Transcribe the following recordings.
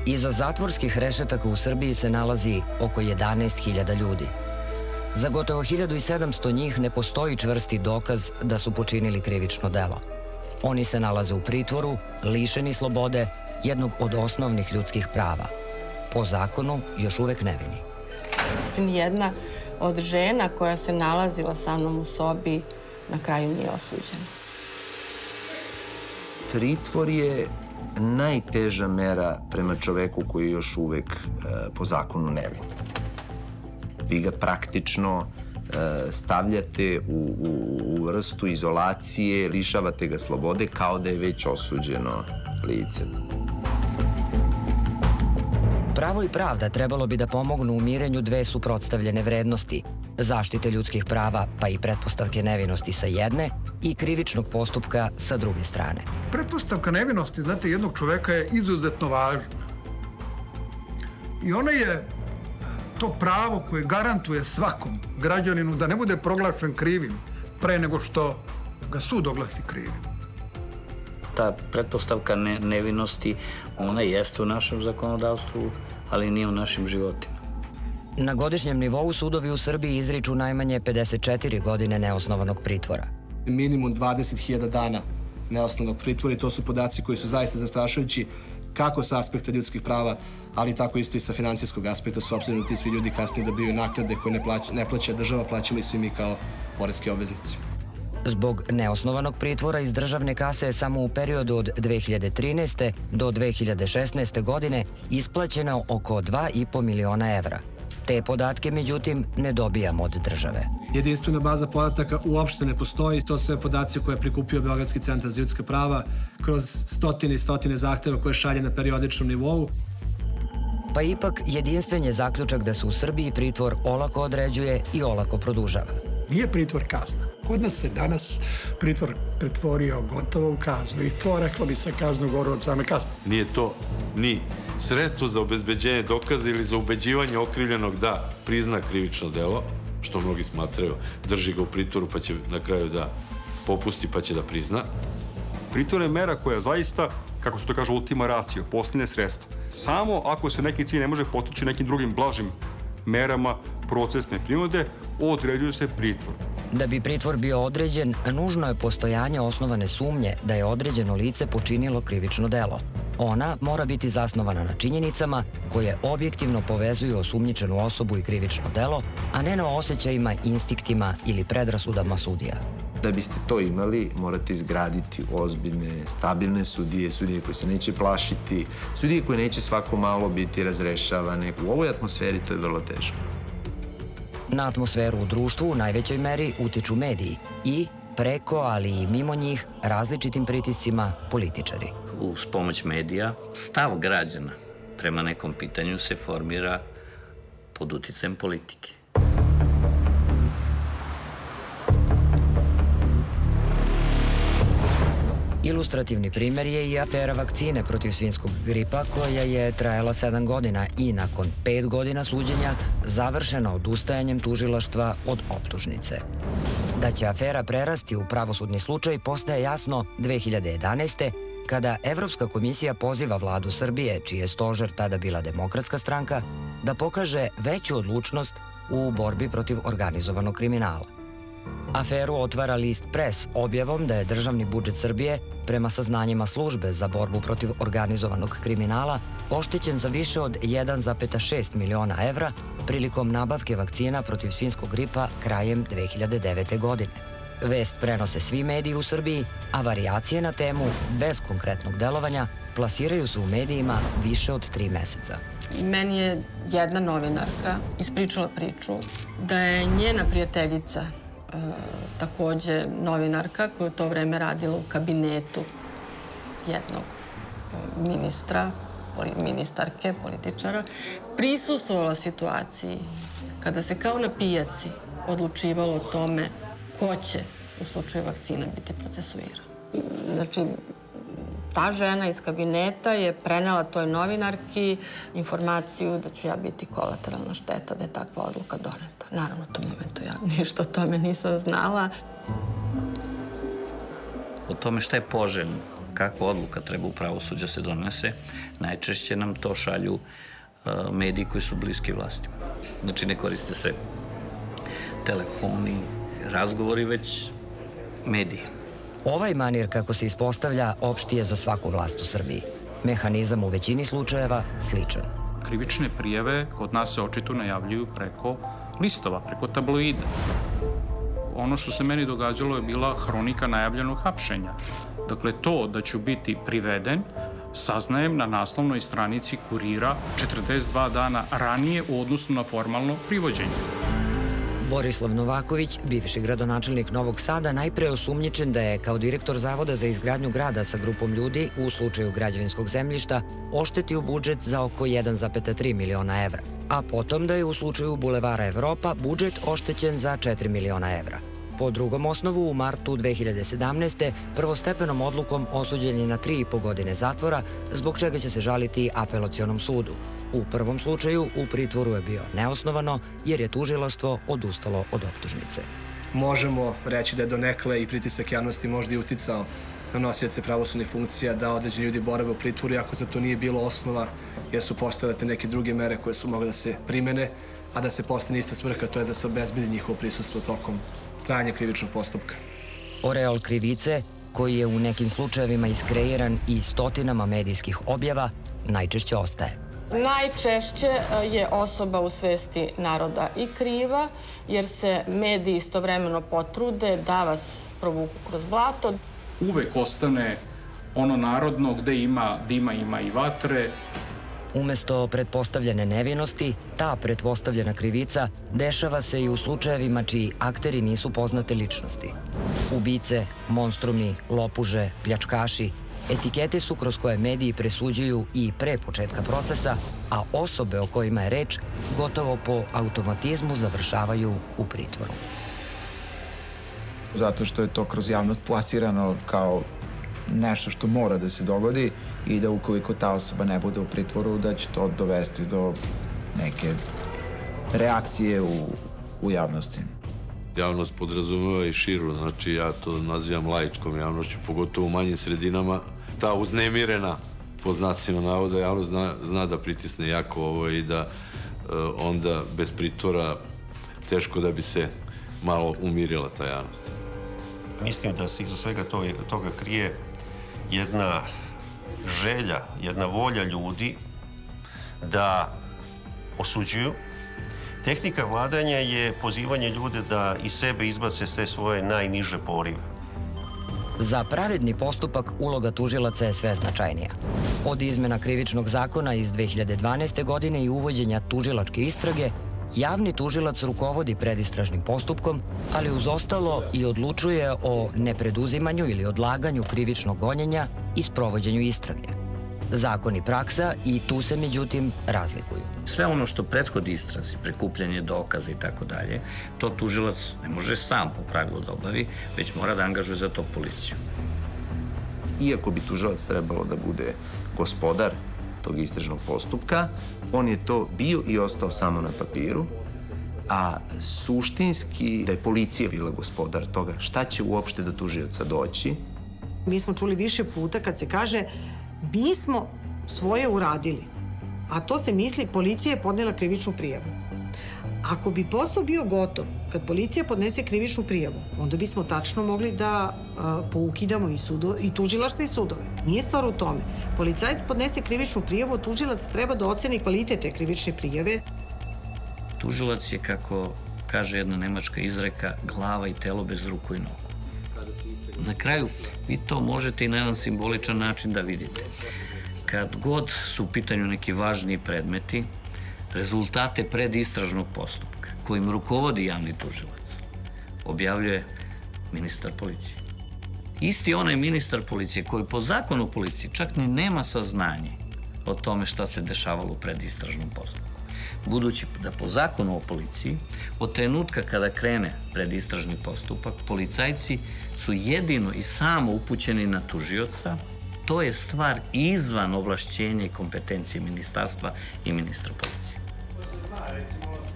Iza zatvorskih rešetaka u Srbiji se nalazi oko 11.000 ljudi. Za gotovo 1700 njih ne postoji čvrsti dokaz da su počinili krivično delo. Oni se nalaze u pritvoru, lišeni slobode, jednog od osnovnih ljudskih prava. Po zakonu još uvek nevini. Nijedna od žena koja se nalazila sa mnom u sobi na kraju nije osuđena. Pritvor je najteža mera prema čoveku koji je još uvek po zakonu nevin. Vi ga praktično stavljate u vrstu izolacije, lišavate ga slobode kao da je već osuđeno lice. Pravo i pravda trebalo bi da pomognu u mirenju dve suprotstavljene vrednosti, zaštite ljudskih prava pa i pretpostavke nevinosti sa jedne i krivičnog postupka sa druge strane. Pretpostavka nevinosti, znate, jednog čoveka je izuzetno važna. I ona je to pravo koje garantuje svakom građaninu da ne bude proglašen krivim pre nego što ga sud oglasi krivim. Ta pretpostavka nevinosti, ona jeste u našem zakonodavstvu, ali nije u našim životima. Na godišnjem nivou sudovi u Srbiji izriču najmanje 54 godine neosnovanog pritvora. Minimum 20.000 dana neosnovanog pritvora i to su podaci koji su zaista zastrašujući kako sa aspekta ljudskih prava, ali tako isto i sa finansijskog aspekta, s obzirom da ti svi ljudi kasnije dobiju naknade koje ne plaća država, plaćamo i svi mi kao poreski obveznici. Zbog neosnovanog pritvora iz državne kase je samo u periodu od 2013. do 2016. godine isplaćeno oko 2,5 miliona evra. Te podatke, međutim, ne dobijamo od države. Jedinstvena baza podataka uopšte ne postoji. To su sve podaci koje je prikupio Beogradski centar za ljudska prava kroz stotine i stotine zahteva koje šalje na periodičnom nivou. Pa ipak, jedinstven je zaključak da se u Srbiji pritvor olako određuje i olako produžava. Nije pritvor kazna. Kod nas se danas pritvor pretvorio gotovo u kaznu i to, reklo bi se, kaznu goru od same kazne. Nije to ni sredstvo za obezbeđenje dokaza ili za ubeđivanje okrivljenog da prizna krivično delo, što mnogi smatraju, drži ga u pritvoru pa će na kraju da popusti pa će da prizna. Pritvor je mera koja zaista, kako se to kaže, ultima ratio, posljednje sredstvo. Samo ako se neki cilj ne može postići nekim drugim blažim merama procesne prinude, određuje se pritvor. Da bi pritvor bio određen, nužno je postojanje osnovane sumnje da je određeno lice počinilo krivično delo. Ona mora biti zasnovana na činjenicama koje objektivno povezuju osumnjičenu osobu i krivično delo, a ne na osjećajima, instiktima ili predrasudama sudija. Da biste to imali, morate izgraditi ozbiljne, stabilne sudije, sudije koje se neće plašiti, sudije koje neće svako malo biti razrešavane. U ovoj atmosferi to je vrlo teško. Na atmosferu u društvu u najvećoj meri utiču mediji i, preko, ali i mimo njih, različitim pritiscima političari. Uz pomoć medija, stav građana prema nekom pitanju se formira pod uticajem politike. Ilustrativni primer je i afera vakcine protiv svinjskog gripa koja je trajala 7 godina i nakon 5 godina suđenja završena odustajanjem tužilaštva od optužnice. Da će afera prerasti u pravosudni slučaj postaje jasno 2011. kada Evropska komisija poziva vladu Srbije, čiji je stožer tada bila Demokratska stranka, da pokaže veću odlučnost u borbi protiv organizovanog kriminala. Aferu otvara list Pres objavom da je državni budžet Srbije, prema saznanjima službe za borbu protiv organizovanog kriminala, oštećen za više od 1,6 miliona evra prilikom nabavke vakcina protiv svinjskog gripa krajem 2009. godine. Vest prenose svi mediji u Srbiji, a varijacije na temu, bez konkretnog delovanja, plasiraju se u medijima više od 3 meseca. Meni je jedna novinarka ispričala priču da je njena prijateljica, takođe novinarka koja je u to vreme radila u kabinetu jednog ministarke, političara, prisustvovala situaciji kada se kao na pijaci odlučivalo o tome ko će u slučaju vakcina biti procesuiran. Znači, ta žena iz kabineta je prenela toj novinarki informaciju da ću ja biti kolateralna šteta, da je takva odluka doneta. Naravno, u tom momentu ja ništa o tome nisam znala. O tome šta je poželjno kakva odluka treba u pravosuđa se donese, najčešće nam to šalju mediji koji su bliski vlastima. Znači, ne koriste se telefoni, razgovori, već mediji. Ovaj manir, kako se ispostavlja, opšti je za svaku vlast u Srbiji. Mehanizam u većini slučajeva sličan. Krivične prijave kod nas se očito najavljuju preko listova, preko tabloida. Ono što se meni događalo je bila hronika najavljenog hapšenja. Dakle, to da ću biti priveden saznajem na naslovnoj stranici Kurira 42 dana ranije u odnosu na formalno privođenje. Borislav Novaković, bivši gradonačelnik Novog Sada, najpre je osumnjičen da je kao direktor Zavoda za izgradnju grada sa grupom ljudi u slučaju građevinskog zemljišta oštetio budžet za oko 1,3 miliona evra, a potom da je u slučaju Bulevara Evropa budžet oštećen za 4 miliona evra. Po drugom osnovu, u martu 2017. prvostepenom odlukom osuđen je na 3,5 godine zatvora, zbog čega će se žaliti apelacionom sudu. U prvom slučaju u pritvoru je bio neosnovano jer je tužilaštvo odustalo od optužnice. Možemo reći da je donekle i pritisak javnosti možda i uticao na nosioce pravosudnih funkcija da određeni ljudi borave u pritvoru, iako za to nije bilo osnova, jer su postojale neke druge mere koje su mogle da se primene, a da se postane ista svrha, to je da se obezbedi njihovo prisustvo tokom trajanja krivičnog postupka. Oreol krivice, koji je u nekim slučajevima iskreiran i stotinama medijskih objava, najčešće ostaje. Najčešće je osoba u svesti naroda i kriva, jer se mediji istovremeno potrude da vas provuku kroz blato. Uvek ostane ono narodno gde ima dima, ima i vatre. Umesto pretpostavljene nevinosti, ta pretpostavljena krivica dešava se i u slučajevima čiji akteri nisu poznate ličnosti. Ubice, monstrumi, lopuže, pljačkaši, etikete su kroz koje mediji presuđuju i pre početka procesa, a osobe o kojima je reč gotovo po automatizmu završavaju u pritvoru. Zato što je to kroz javnost plasirano kao nešto što mora da se dogodi i da ukoliko ta osoba ne bude u pritvoru, da će to dovesti do neke reakcije u javnosti. Javnost podrazumeva i širu, znači ja to nazivam laičkom javnošću, pogotovo u manjim sredinama. Ta uznemirena, po znacima navoda, javnost zna da pritisne jako i da onda bez pritvora teško da bi se malo umirila ta javnost. Mislim da se iza svega toga krije jedna želja, jedna volja ljudi da osuđuju. Tehnika vladanja je pozivanje ljude da iz sebe izbace sve svoje najniže porive. Za pravedni postupak uloga tužilaca je sve značajnija. Od izmena krivičnog zakona iz 2012. godine i uvođenja tužilačke istrage, javni tužilac rukovodi predistražnim postupkom, ali uz ostalo i odlučuje o nepreduzimanju ili odlaganju krivičnog gonjenja i sprovođenju istrage. Zakon i praksa i tu se međutim razlikuju. Sve ono što prethodi istrazi, prikupljanje dokaza i tako dalje, to tužilac ne može sam po pravilu da obavi, već mora da angažuje za to policiju. Iako bi tužilac trebalo da bude gospodar tog istražnog postupka, on je to bio i ostao samo na papiru, a suštinski da je policija bila gospodar toga šta će uopšte do tužioca doći. Mi smo čuli više puta kad se kaže mi smo svoje uradili, a to se misli policija je podnela krivičnu prijavu. Ako bi posao bio gotov, kad policija podnese krivičnu prijavu, onda bismo tačno mogli da poukidamo i tužilaštvo i sudove. Nije stvar u tome. Policajac podnese krivičnu prijavu, tužilac treba da oceni kvalitet te krivične prijave. Tužilac je, kako kaže jedna nemačka izreka, glava i telo bez ruku i nogu. Na kraju, vi to možete i na jedan simboličan način da vidite. Kad god su u pitanju neki važniji predmeti, rezultate predistražnog postupka, kojim rukovodi javni tužilac, objavljuje ministar policije. Isti onaj ministar policije koji po zakonu policije čak ni nema saznanje o tome šta se dešavalo u predistražnom postupku. Budući da po zakonu o policiji, od trenutka kada krene predistražni postupak, policajci su jedino i samo upućeni na tužioca. To je stvar izvan ovlašćenja i kompetencije ministarstva i ministra policije.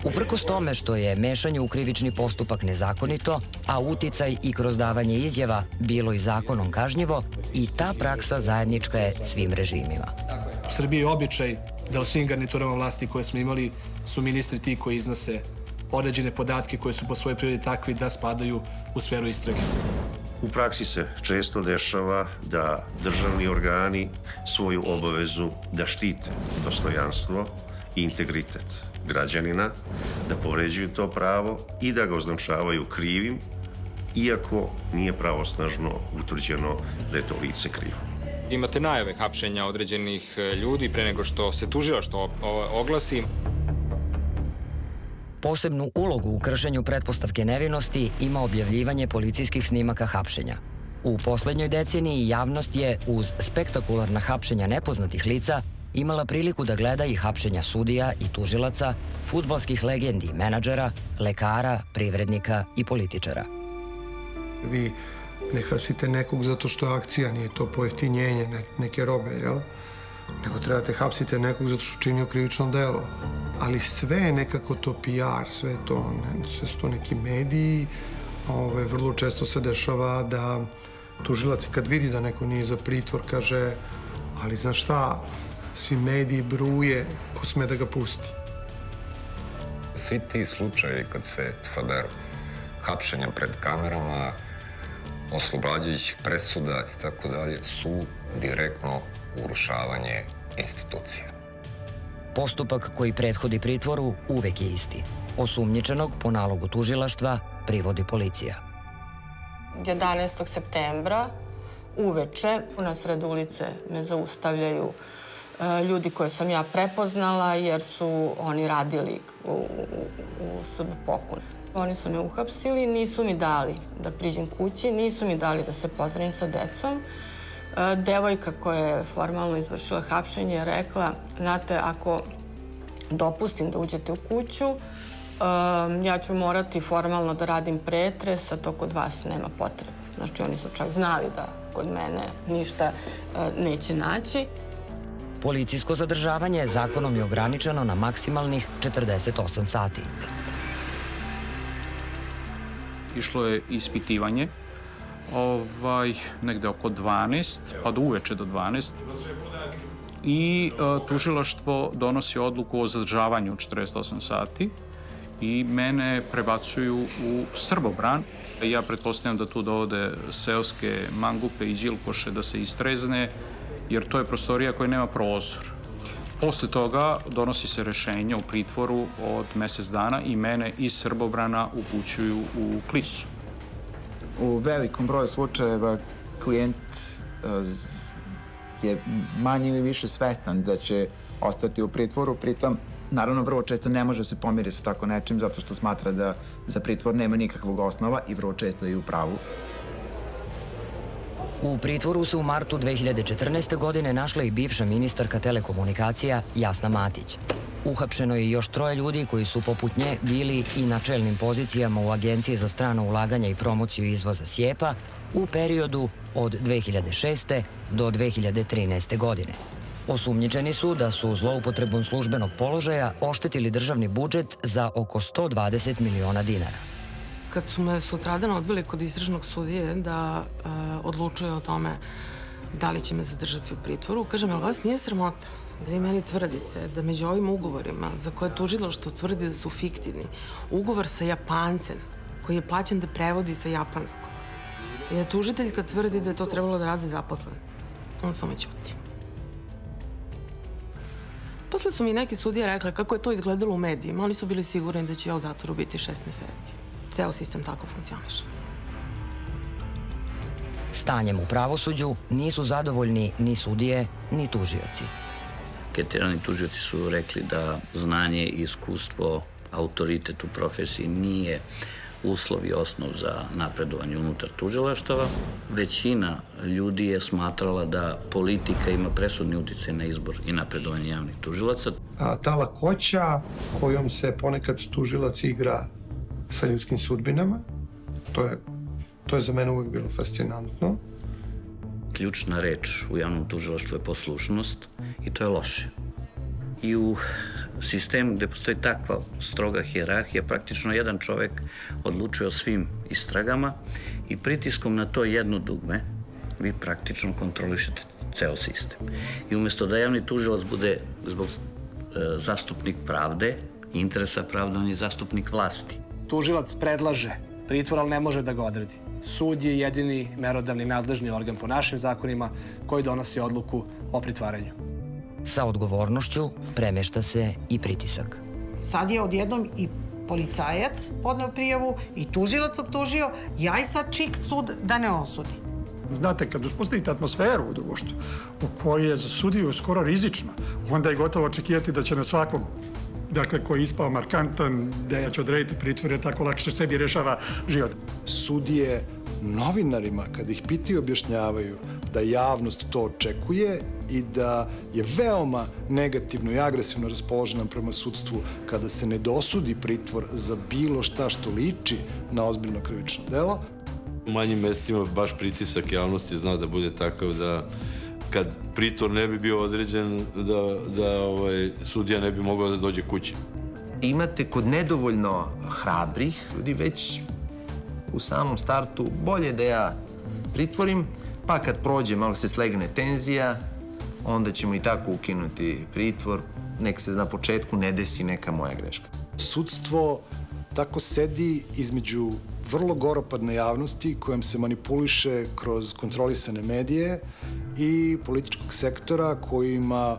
Uprkos tome što je mešanje u krivični postupak nezakonito, a uticaj i kroz davanje izjava bilo i zakonom kažnjivo, i ta praksa zajednička je svim režimima. U Srbiji je običaj da u svim garniturama vlasti koje smo imali su ministri ti koji iznose određene podatke koje su po svojoj prirodi takvi da spadaju u sferu istrage. U praksi se često dešava da državni organi svoju obavezu da štite dostojanstvo i integritet građanina, da povređuju to pravo i da ga označavaju krivim, iako nije pravosnažno utvrđeno da je to lice krivo. Imate najave hapšenja određenih ljudi pre nego što se tužilaštvo oglasi. Posebnu ulogu u kršenju pretpostavke nevinosti ima objavljivanje policijskih snimaka hapšenja. U poslednjoj deceniji javnost je, uz spektakularna hapšenja nepoznatih lica, imala priliku da gleda i hapšenja sudija i tužilaca, fudbalskih legendi i menadžera, lekara, privrednika i političara. Vi ne hapsite nekog zato što akcija nije to pojeftinjenje neke robe, jel? Nego trebate hapsite nekog zato što činio krivično delo. Ali sve je nekako to PR, sve su to neki mediji. Vrlo često se dešava da tužilac kad vidi da neko nije za pritvor kaže, ali znaš šta, svi mediji bruje, ko sme da ga pusti. Svi ti slučajevi kad se saberu, hapšenja pred kamerama, oslobađajućih presuda i tako dalje, su direktno urušavanje institucija. Postupak koji prethodi pritvoru uvek je isti. Osumnjičenog po nalogu tužilaštva privodi policija. 11. septembra uveče na sred ulice me zaustavljaju ljudi koje sam ja prepoznala jer su oni radili u SB Pokun. Oni su me uhapsili, nisu mi dali da priđem kući, nisu mi dali da se pozdravim sa decom. Devojka koja je formalno izvršila hapšenje je rekla, znate, ako dopustim da uđete u kuću, ja ću morati formalno da radim pretres, a to kod vas nema potrebe. Znači, oni su čak znali da kod mene ništa neće naći. Policijsko zadržavanje zakonom je ograničeno na maksimalnih 48 sati. Išlo je ispitivanje, negde oko 12, pa do uveče do 12. I tužilaštvo donosi odluku o zadržavanju 48 sati i mene prebacuju u Srbobran. Ja pretpostavljam da tu dovode seoske mangupe i đilkoše da se istrezne, jer to je prostorija koja nema prozor. Posle toga donosi se rešenje u pritvoru od mesec dana i mene iz Srbobrana upućuju u Klisu. U velikom broju slučajeva klijent je manje ili više svestan da će ostati u pritvoru, pritom naravno vrlo često ne može se pomiriti sa tako nečim zato što smatra da za pritvor nema nikakvog osnova i vrlo često je u pravu. U pritvoru se u martu 2014. godine našla i bivša ministarka telekomunikacija Jasna Matić. Uhapšeno je još 3 ljudi koji su poput nje bili i na čelnim pozicijama u Agenciji za strano ulaganja i promociju izvoza SIEPA u periodu od 2006. do 2013. godine. Osumnjičeni su da su zloupotrebom službenog položaja oštetili državni budžet za oko 120 miliona dinara. Kad su me sutradan odbili kod istražnog sudije da odlučuje o tome da li će me zadržati u pritvoru, kažem, ali vas nije sramota da vi meni tvrdite da među ovim ugovorima za koje tužilaštvo tvrdi da su fiktivni, ugovor sa Japancem koji je plaćen da prevodi sa japanskog i da tužiteljka tvrdi da je to trebalo da radi zaposlen. On samo ćuti. Posle su mi neki sudije rekli kako je to izgledalo u medijima. Oni su bili sigurni da ću ja u zatvoru biti 6 meseci. Ceo sistem tako funkcioniše. Stanjem u pravosuđu nisu zadovoljni ni sudije, ni tužioci. Anketirani tužioci su rekli da znanje i iskustvo, autoritet u profesiji nije uslov i osnov za napredovanje unutar tužilaštava. Većina ljudi je smatrala da politika ima presudni uticaj na izbor i napredovanje javnih tužilaca. Ta lakoća kojom se ponekad tužilac igra sa ljudskim sudbinama, to je za mene uvek bilo fascinantno. Ključna reč u javnom tužilaštvu je poslušnost i to je loše. I u sistemu gde postoji takva stroga hijerarhija, praktično jedan čovek odlučuje o svim istragama i pritiskom na to jedno dugme vi praktično kontrolišete ceo sistem. I umesto da javni tužilac bude zbog zastupnik pravde, interesa pravde, on je zastupnik vlasti. Tužilac predlaže pritvor, ali ne može da ga odredi. Sud je jedini merodavni nadležni organ po našim zakonima koji donosi odluku o pritvaranju. Sa odgovornošću premešta se i pritisak. Sad je odjednom i policajac podneo prijavu i tužilac optužio, ja i sad čik sud da ne osudi. Znate, kad uspostavite atmosferu u društvu u kojoj je za sudiju skoro rizično, onda je gotovo očekivati da će na svakog, dakle, koji je ispao markantan, da će odrediti pritvor, jer tako lakše sebi rešava život. Sudije novinarima, kad ih pitaju, objašnjavaju da javnost to očekuje i da je veoma negativno i agresivno raspoložena prema sudstvu kada se ne dosudi pritvor za bilo šta što liči na ozbiljno krivično delo. U manjim mestima baš pritisak javnosti zna da bude takav da kad pritvor ne bi bio određen, da sudija ne bi mogao da dođe kući. Imate kod nedovoljno hrabrih ljudi već u samom startu bolje da ja pritvorim, pa kad prođe, malo se slegne tenzija, onda ćemo i tako ukinuti pritvor, nek se na početku ne desi neka moja greška. Sudstvo tako sedi između vrlo goropadne javnosti kojom se manipuliše kroz kontrolisane medije i političkog sektora koji ima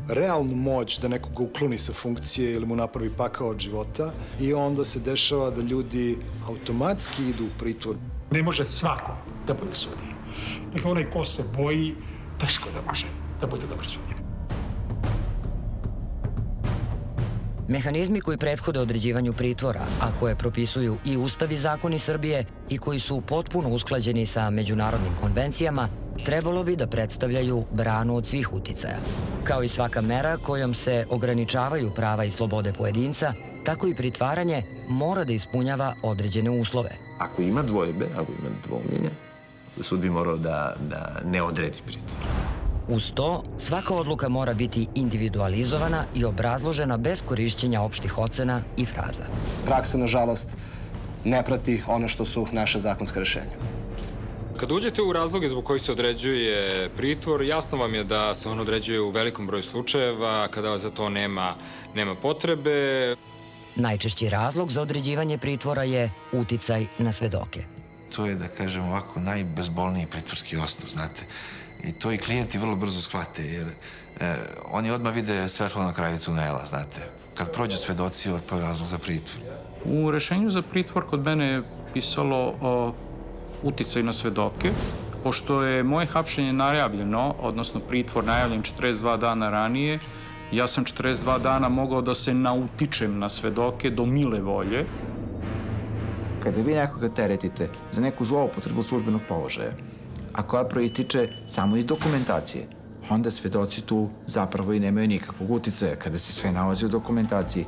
realnu moć da nekoga ukloni sa funkcije ili mu napravi pakao od života i onda se dešava da ljudi automatski idu u pritvor. Ne može svako da bude sudija. Dakle, onaj ko se boji, teško da može da bude dobar sudija. Mehanizmi koji prethode određivanju pritvora, a koje propisuju i Ustav i zakoni Srbije i koji su potpuno usklađeni sa međunarodnim konvencijama, trebalo bi da predstavljaju branu od svih uticaja. Kao i svaka mera kojom se ograničavaju prava i slobode pojedinca, tako i pritvaranje mora da ispunjava određene uslove. Ako ima dvojbe, ako ima dvomljenja, sud bi morao da ne odredi pritvor. Uz to, svaka odluka mora biti individualizovana i obrazložena bez korišćenja opštih ocena i fraza. Praksa, nažalost, ne prati ono što su naše zakonske rešenja. Kad uđete u razloge zbog kojih se određuje pritvor, jasno vam je da se on određuje u velikom broju slučajeva, kada za to nema potrebe. Najčešći razlog za određivanje pritvora je uticaj na svedoke. To je, da kažem ovako, najbezbolniji pritvorski osnov, znate. I to i klijenti vrlo brzo shvate, jer oni odmah vide svetlo na kraju tunela, znate. Kad prođu svedoci, to je razlog za pritvor. U rešenju za pritvor kod mene je pisalo uticaj na svedoke. Pošto je moje hapšenje najavljeno, odnosno pritvor najavljen 42 dana ranije, ja sam 42 dana mogao da se nautičem na svedoke do mile volje. Kada vi nekoga teretite za neku zloupotrebu službenog položaja, a koja proističe samo iz dokumentacije, onda svedoci tu zapravo i nemaju nikakvog uticaja kada se sve nalazi u dokumentaciji.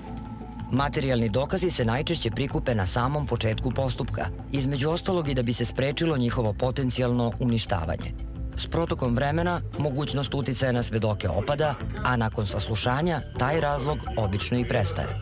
Materijalni dokazi se najčešće prikupe na samom početku postupka, između ostalog i da bi se sprečilo njihovo potencijalno uništavanje. S protokom vremena, mogućnost uticaja na svedoke opada, a nakon saslušanja taj razlog obično i prestaje.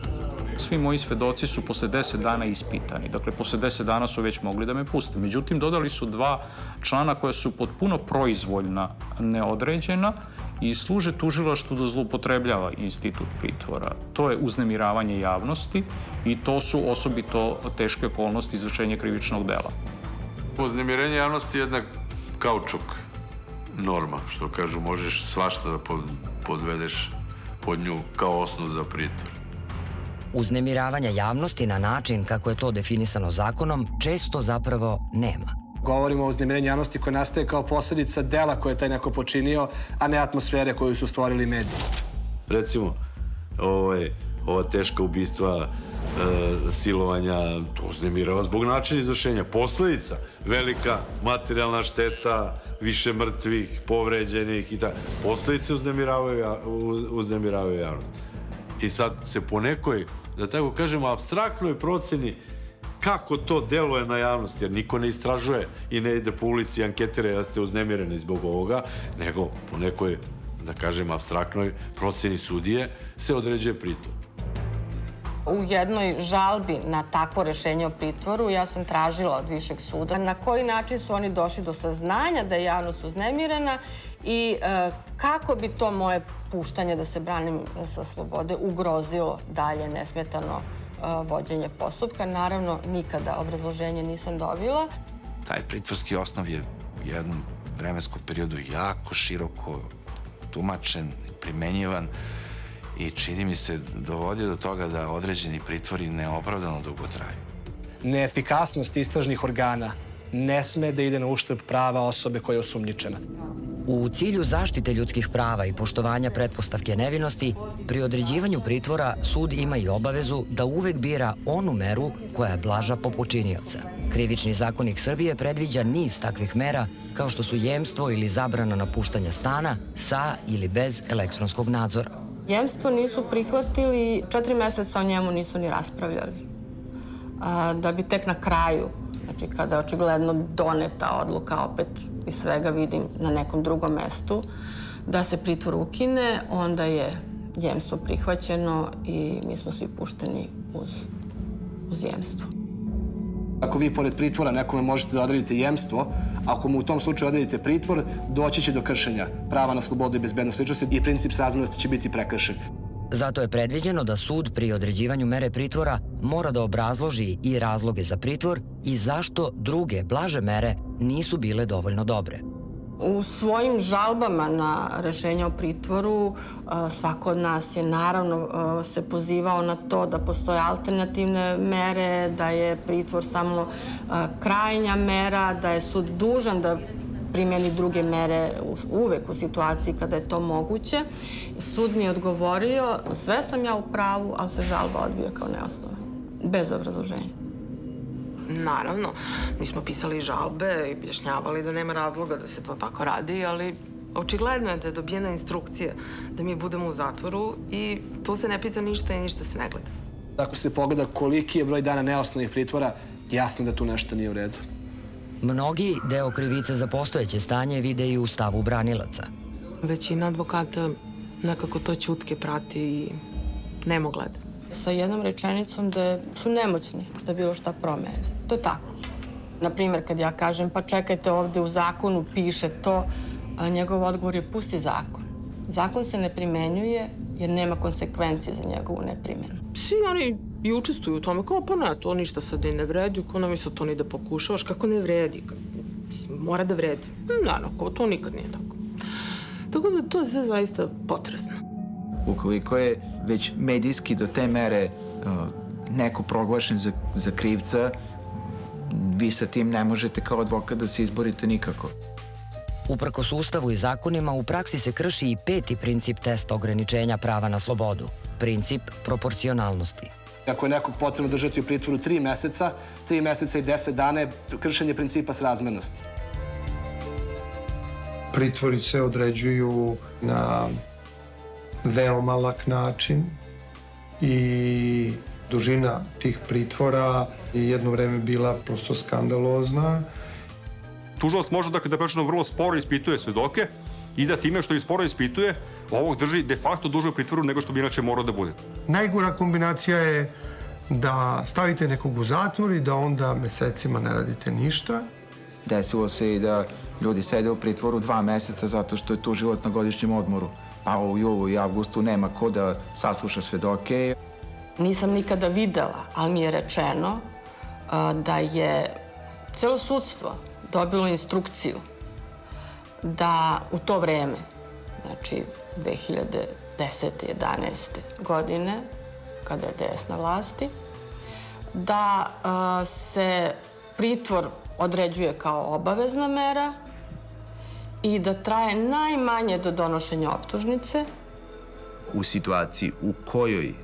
Svi moji svedoci su posle 10 dana ispitani. Dakle, posle 10 dana su već mogli da me puste. Međutim, dodali su 2 člana koja su potpuno proizvoljna, neodređena i služe tužilaštvu da zloupotrebljava institut pritvora. To je uznemiravanje javnosti i to su osobito teške okolnosti izvršenja krivičnog dela. Uznemirenje javnosti je jedna kaučuk norma, što kažu, možeš svašta da podvedeš pod nju kao osnov za pritvor. Uznemiravanja javnosti na način kako je to definisano zakonom često zapravo nema. Govorimo o uznemirenju javnosti koje nastaje kao posljedica dela koje je taj neko počinio, a ne atmosfere koju su stvorili mediji. Recimo, ova teška ubistva, silovanja, to uznemirava zbog načina izvršenja. Posledica, velika materijalna šteta, više mrtvih, povređenih i tako. Posledice uznemiravaju javnost. I sad se po nekoj, da tako kažemo, apstraktnoj proceni kako to deluje na javnost, jer niko ne istražuje i ne ide po ulici i anketira da ste uznemireni zbog ovoga, nego po nekoj, da kažem, apstraktnoj proceni sudije, se određuje pritvor. U jednoj žalbi na takvo rešenje o pritvoru ja sam tražila od Višeg suda na koji način su oni došli do saznanja da je javnost uznemirena i kako bi to moje puštanje da se branim sa slobode ugrozilo dalje nesmetano vođenje postupka. Naravno, nikada obrazloženje nisam dobila. Taj pritvorski osnov je u jednom vremenskom periodu jako široko tumačen, primenjivan i čini mi se dovodio do toga da određeni pritvori neopravdano dugo traju. Neefikasnost istražnih organa ne sme da ide na uštrb prava osobe koja je osumnjičena. U cilju zaštite ljudskih prava i poštovanja pretpostavke nevinosti, pri određivanju pritvora sud ima i obavezu da uvek bira onu meru koja je blaža po počinioca. Krivični zakonik Srbije predviđa niz takvih mera kao što su jemstvo ili zabrana napuštanja stana sa ili bez elektronskog nadzora. Jemstvo nisu prihvatili, 4 meseca o njemu nisu ni raspravljali. Da bi tek na kraju, znači kada je očigledno doneta odluka, opet iz svega vidim na nekom drugom mestu, da se pritvor ukine, onda je jemstvo prihvaćeno i mi smo svi pušteni uz jemstvo. Ako vi pored pritvora nekome možete da odredite jemstvo, ako mu u tom slučaju odredite pritvor, doći će do kršenja prava na slobodu i bezbednost ličnosti i princip srazmernosti će biti prekršen. Zato je predviđeno da sud pri određivanju mere pritvora mora da obrazloži i razloge za pritvor i zašto druge, blaže mere nisu bile dovoljno dobre. U svojim žalbama na rešenje o pritvoru svako od nas je naravno se pozivao na to da postoje alternativne mere, da je pritvor samo krajnja mera, da je sud dužan da primjeni druge mere uvek u situaciji kada je to moguće. Sud mi je odgovorio, sve sam ja u pravu, ali se žalba odbija kao neosnovna, bez obrazloženja. Naravno, mi smo pisali žalbe i objašnjavali da nema razloga da se to tako radi, ali očigledno je da je dobijena instrukcija da mi budemo u zatvoru i tu se ne pita ništa i ništa se ne gleda. Ako se pogleda koliki je broj dana neosnovnih pritvora, jasno da tu nešto nije u redu. Mnogi deo krivice za postojeće stanje vide i u stavu branilaca. Većina advokata nekako to ćutke prati i nemo gleda. Sa jednom rečenicom da su nemoćni da bilo šta promene. To je tako. Naprimjer, kad ja kažem pa čekajte ovde u zakonu piše to, njegov odgovor je pusti zakon. Zakon se ne primenjuje jer nema konsekvencije za njegovu neprimjenu. Svi oni i učestvuju u tome, kao pa ne, to ništa sad i ne vredi, ko nam isto to ni da pokušavaš, kako ne vredi. Mislim, mora da vredi. Naravno, to nikad nije tako. Tako da to je sve zaista potresno. Ukoliko je već medijski do te mere neko proglašen za krivca, vi sa tim ne možete kao advokat da se izborite nikako. Uprkos Ustavu i zakonima, u praksi se krši i 5. princip testa ograničenja prava na slobodu, princip proporcionalnosti. Ako je nekog potrebno držati u pritvoru 3 meseca, 3 meseca i 10 dana je kršenje principa srazmernosti. Pritvori se određuju na veoma lak način i dužina tih pritvora je jedno vreme bila prosto skandalozna. Tužilac može da vrlo sporo ispituje svedoke i da time što ih sporo ispituje, ovog drži de facto duže u pritvoru nego što bi inače morao da bude. Najgora kombinacija je da stavite nekog u zatvor i da onda mesecima ne radite ništa. Desilo se i da ljudi sede u pritvoru 2 meseca zato što je tužilac na godišnjem odmoru. Pa u julu i avgustu nema ko da sasluša svedoke. Nisam nikada videla, ali mi je rečeno da je celo sudstvo dobilo instrukciju da u to vreme, znači 2010. 11. godine, kada je DS na vlasti, da se pritvor određuje kao obavezna mera i da traje najmanje do donošenja optužnice. U situaciji u kojoj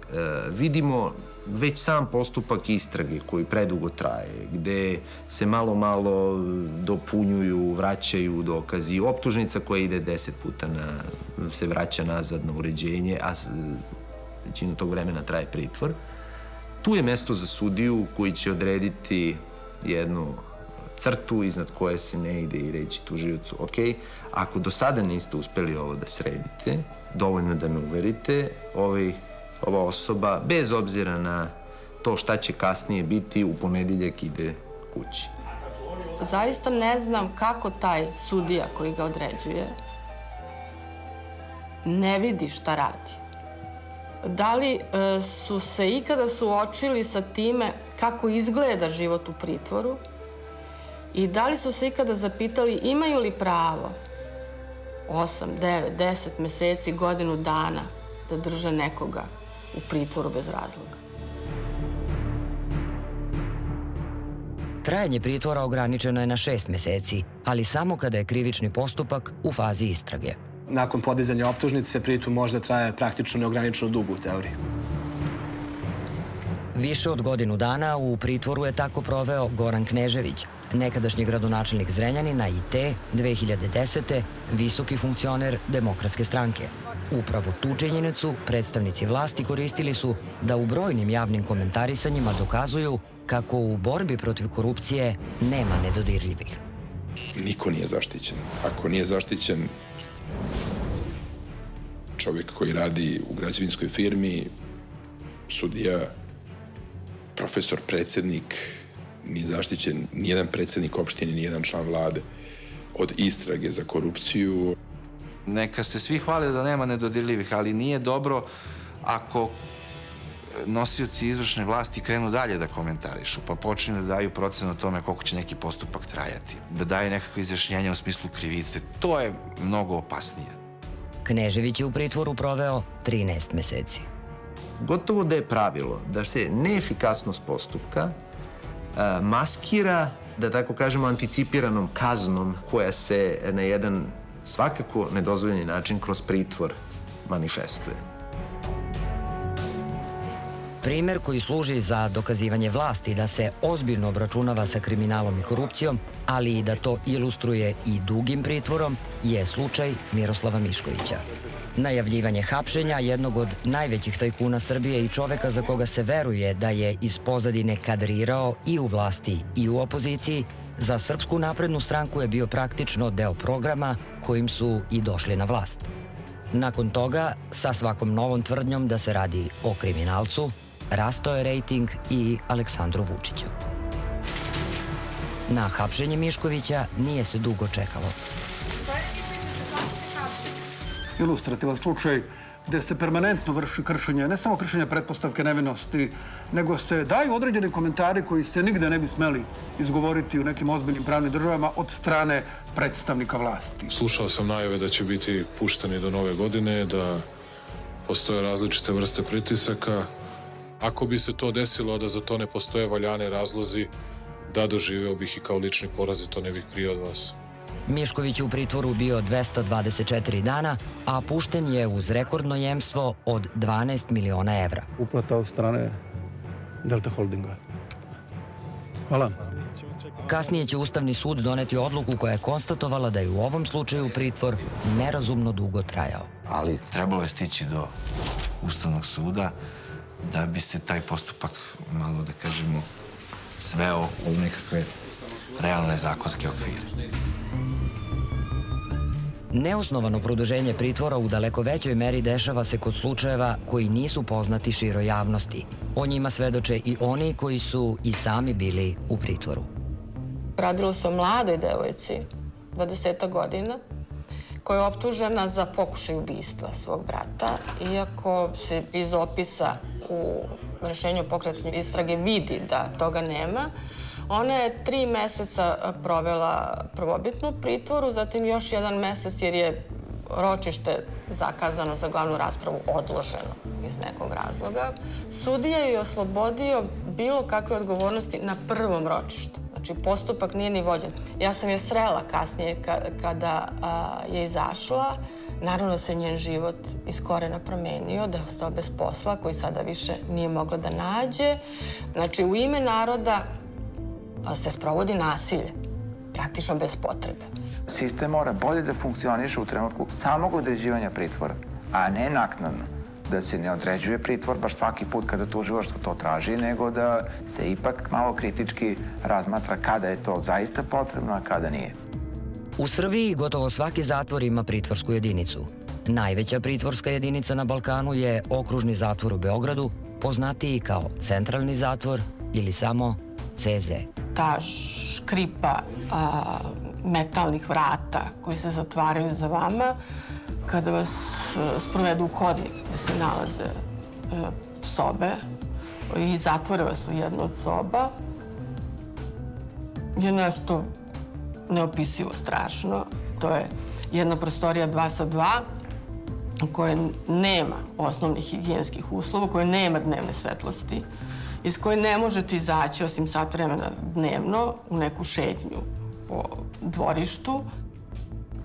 vidimo već sam postupak istrage koji predugo traje, gde se malo dopunjuju, vraćaju dokazi, optužnica koja ide 10 puta se vraća nazad na uređenje, a većinu tog vremena traje pritvor. Tu je mesto za sudiju koji će odrediti jednu crtu iznad koje se ne ide i reći tužiocu, ok, ako do sada niste uspeli ovo da sredite, dovoljno da me uverite, ova osoba, bez obzira na to šta će kasnije biti, u ponedeljak ide kući. Zaista ne znam kako taj sudija koji ga određuje ne vidi šta radi. Da li su se ikada suočili sa time kako izgleda život u pritvoru i da li su se ikada zapitali imaju li pravo 8, 9, 10 meseci, godinu dana da drže nekoga u pritvoru bez razloga. Trajanje pritvora ograničeno je na 6 meseci, ali samo kada je krivični postupak u fazi istrage. Nakon podizanja optužnice, pritvor možda traje praktično neograničeno dugo u teoriji. Više od godinu dana u pritvoru je tako proveo Goran Knežević, nekadašnji gradonačelnik Zrenjanina i te 2010. visoki funkcioner Demokratske stranke. Upravo tu činjenicu predstavnici vlasti koristili su da u brojnim javnim komentarisanjima dokazuju kako u borbi protiv korupcije nema nedodirljivih. Niko nije zaštićen. Ako nije zaštićen čovjek koji radi u građevinskoj firmi, sudija, profesor, predsjednik, nije zaštićen nijedan predsjednik opštine, nijedan član vlade od istrage za korupciju. Neka se svi hvale da nema nedodirljivih, ali nije dobro ako nosioci izvršne vlasti krenu dalje da komentarišu, pa počinu da daju procenu o tome koliko će neki postupak trajati, da daju nekakve izjašnjenja u smislu krivice. To je mnogo opasnije. Knežević je u pritvoru proveo 13 meseci. Gotovo da je pravilo da se neefikasnost postupka maskira, da tako kažemo, anticipiranom kaznom koja se na jedan svakako nedozvoljeni način kroz pritvor manifestuje. Primer koji služi za dokazivanje vlasti da se ozbiljno obračunava sa kriminalom i korupcijom, ali i da to ilustruje i dugim pritvorom, je slučaj Miroslava Miškovića. Najavljivanje hapšenja jednog od najvećih tajkuna Srbije i čoveka za koga se veruje da je iz pozadine kadrirao i u vlasti i u opoziciji, za Srpsku naprednu stranku je bio praktično deo programa kojim su i došli na vlast. Nakon toga, sa svakom novom tvrdnjom da se radi o kriminalcu, rastao je rejting i Aleksandru Vučiću. Na hapšenje Miškovića nije se dugo čekalo. Ilustrativan slučaj gde se permanentno vrši kršenje, ne samo kršenje pretpostavke nevinosti, nego se daju određeni komentari koji se nigde ne bi smeli izgovoriti u nekim ozbiljnim pravnim državama od strane predstavnika vlasti. Slušao sam najave da će biti pušteni do nove godine, da postoje različite vrste pritisaka. Ako bi se to desilo, da za to ne postoje valjane razlozi, da doživeo bih i kao lični poraz i to ne bih krio od vas. Mišković je u pritvoru bio 224 dana, a pušten je uz rekordno jemstvo od 12 miliona evra. Uplata od strane Delta Holdinga. Hvala. Kasnije će Ustavni sud doneti odluku koja je konstatovala da je u ovom slučaju pritvor nerazumno dugo trajao. Ali trebalo je stići do Ustavnog suda da bi se taj postupak, malo da kažemo, sveo u nekakve realne zakonske okvire. Neosnovano produženje pritvora u daleko većoj meri dešava se kod slučajeva koji nisu poznati široj javnosti. O njima svedoče i oni koji su i sami bili u pritvoru. Radilo se o mladoj devojci, 20 godina, koja je optužena za pokušaj ubistva svog brata, iako se iz opisa u rešenju o pokretanju istrage vidi da toga nema. Ona je 3 meseca provela prvobitnu pritvoru, zatim još 1 mesec jer je ročište zakazano za glavnu raspravu odloženo iz nekog razloga. Sudija je oslobodio bilo kakve odgovornosti na prvom ročištu. Znači, postupak nije ni vođen. Ja sam je srela kasnije kada je izašla. Naravno se njen život iz korena promenio, da je ostao bez posla, koji sada više nije mogla da nađe. Znači, u ime naroda se sprovodi nasilje, praktično bez potrebe. Sistem mora bolje da funkcioniše u trenutku samog određivanja pritvora, a ne naknadno. da se ne određuje pritvor baš svaki put kada tužilaštvo to traži, nego da se ipak malo kritički razmatra kada je to zaista potrebno, a kada nije. U Srbiji gotovo svaki zatvor ima pritvorsku jedinicu. Najveća pritvorska jedinica na Balkanu je okružni zatvor u Beogradu, poznatiji kao centralni zatvor ili samo CZ. Ta škripa metalnih vrata koji se zatvaraju za vama, kada vas sprovedu u hodnik gde se nalaze sobe i zatvore vas u jednu od soba, je nešto neopisivo strašno. To je jedna prostorija 2x2 u kojoj nema osnovnih higijenskih uslova, u kojoj nema dnevne svetlosti, iz koje ne možete izaći osim sat vremena dnevno u neku šetnju po dvorištu.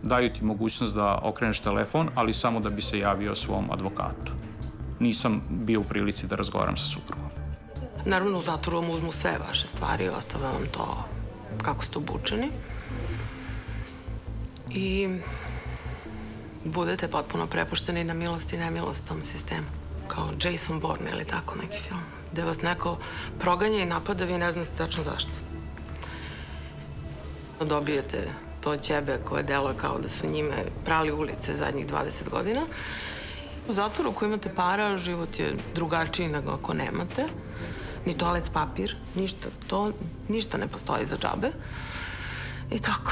Daju ti mogućnost da okreneš telefon, ali samo da bi se javio svom advokatu. Nisam bio u prilici da razgovaram sa suprugom. Naravno, u zatvoru vam uzmu sve vaše stvari i ostave vam to kako ste obučeni. I budete potpuno prepušteni na milost i nemilost tom sistemu. Kao Jason Bourne ili tako neki film, gde vas neko proganja i napada, vi ne znate tačno zašto. Dobijete to ćebe koje deluje kao da su njime prali ulice zadnjih 20 godina. U zatvoru ako imate para, život je drugačiji nego ako nemate. Ni toalet papir, ništa ne postoji za džabe. I tako.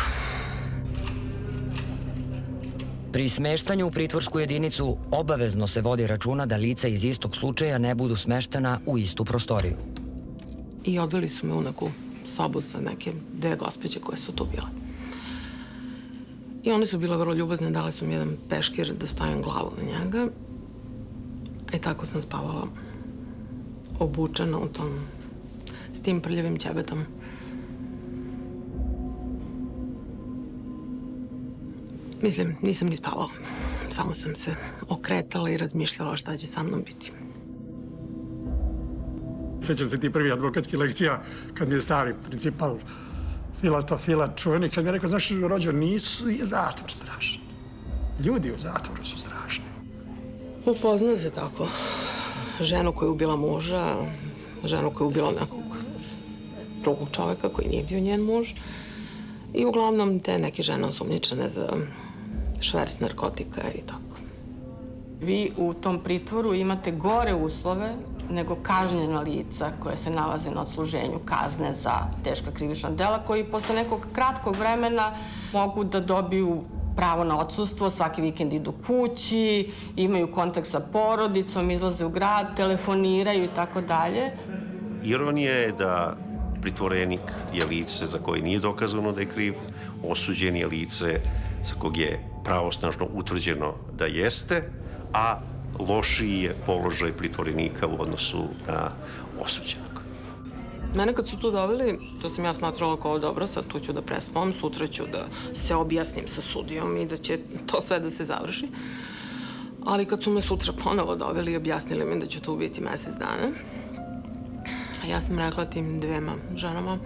Pri smeštanju u pritvorsku jedinicu obavezno se vodi računa da lica iz istog slučaja ne budu smeštena u istu prostoriju. I odveli su me u neku sobu sa neke dve gospođe koje su tu bile. I one su bile vrlo ljubazne, dali su mi jedan peškir da stavim glavu na njega. I tako sam spavala obučena u tom, s tim prljavim ćebetom. Mislim, nisam ni spavala. Samo sam se okretala i razmišljala šta će sa mnom biti. Sjećam se ti prvi advokatskih lekcija kad mi je stari principal Filat čuveni, kad mi je rekao, znaš, Rođo, je zatvor strašan. Ljudi u zatvoru su strašni. Upozna se tako. Ženu koja je ubila muža, ženu koja je ubila nekog drugog čoveka koji nije bio njen muž. I uglavnom te neke žene osumnjičene za šverc narkotika i tako. Vi u tom pritvoru imate gore uslove nego kažnjena lica koja se nalaze na odsluženju kazne za teška krivična dela, koji posle nekog kratkog vremena mogu da dobiju pravo na odsustvo, svaki vikend idu kući, imaju kontakt sa porodicom, izlaze u grad, telefoniraju i tako dalje. Ironija je da pritvorenik je lice za koje nije dokazano da je kriv, osuđen je lice za kog je pravosnažno utvrđeno da jeste, a lošiji je položaj pritvorenika u odnosu na osuđenog. Mene kad su tu doveli, to sam ja smatrala kao dobro, sad tu ću da prespavam, sutra ću da se objasnim sa sudijom i da će to sve da se završi. Ali kad su me sutra ponovo doveli i objasnili mi da ću tu biti mesec dana, ja sam rekla tim dvema ženama,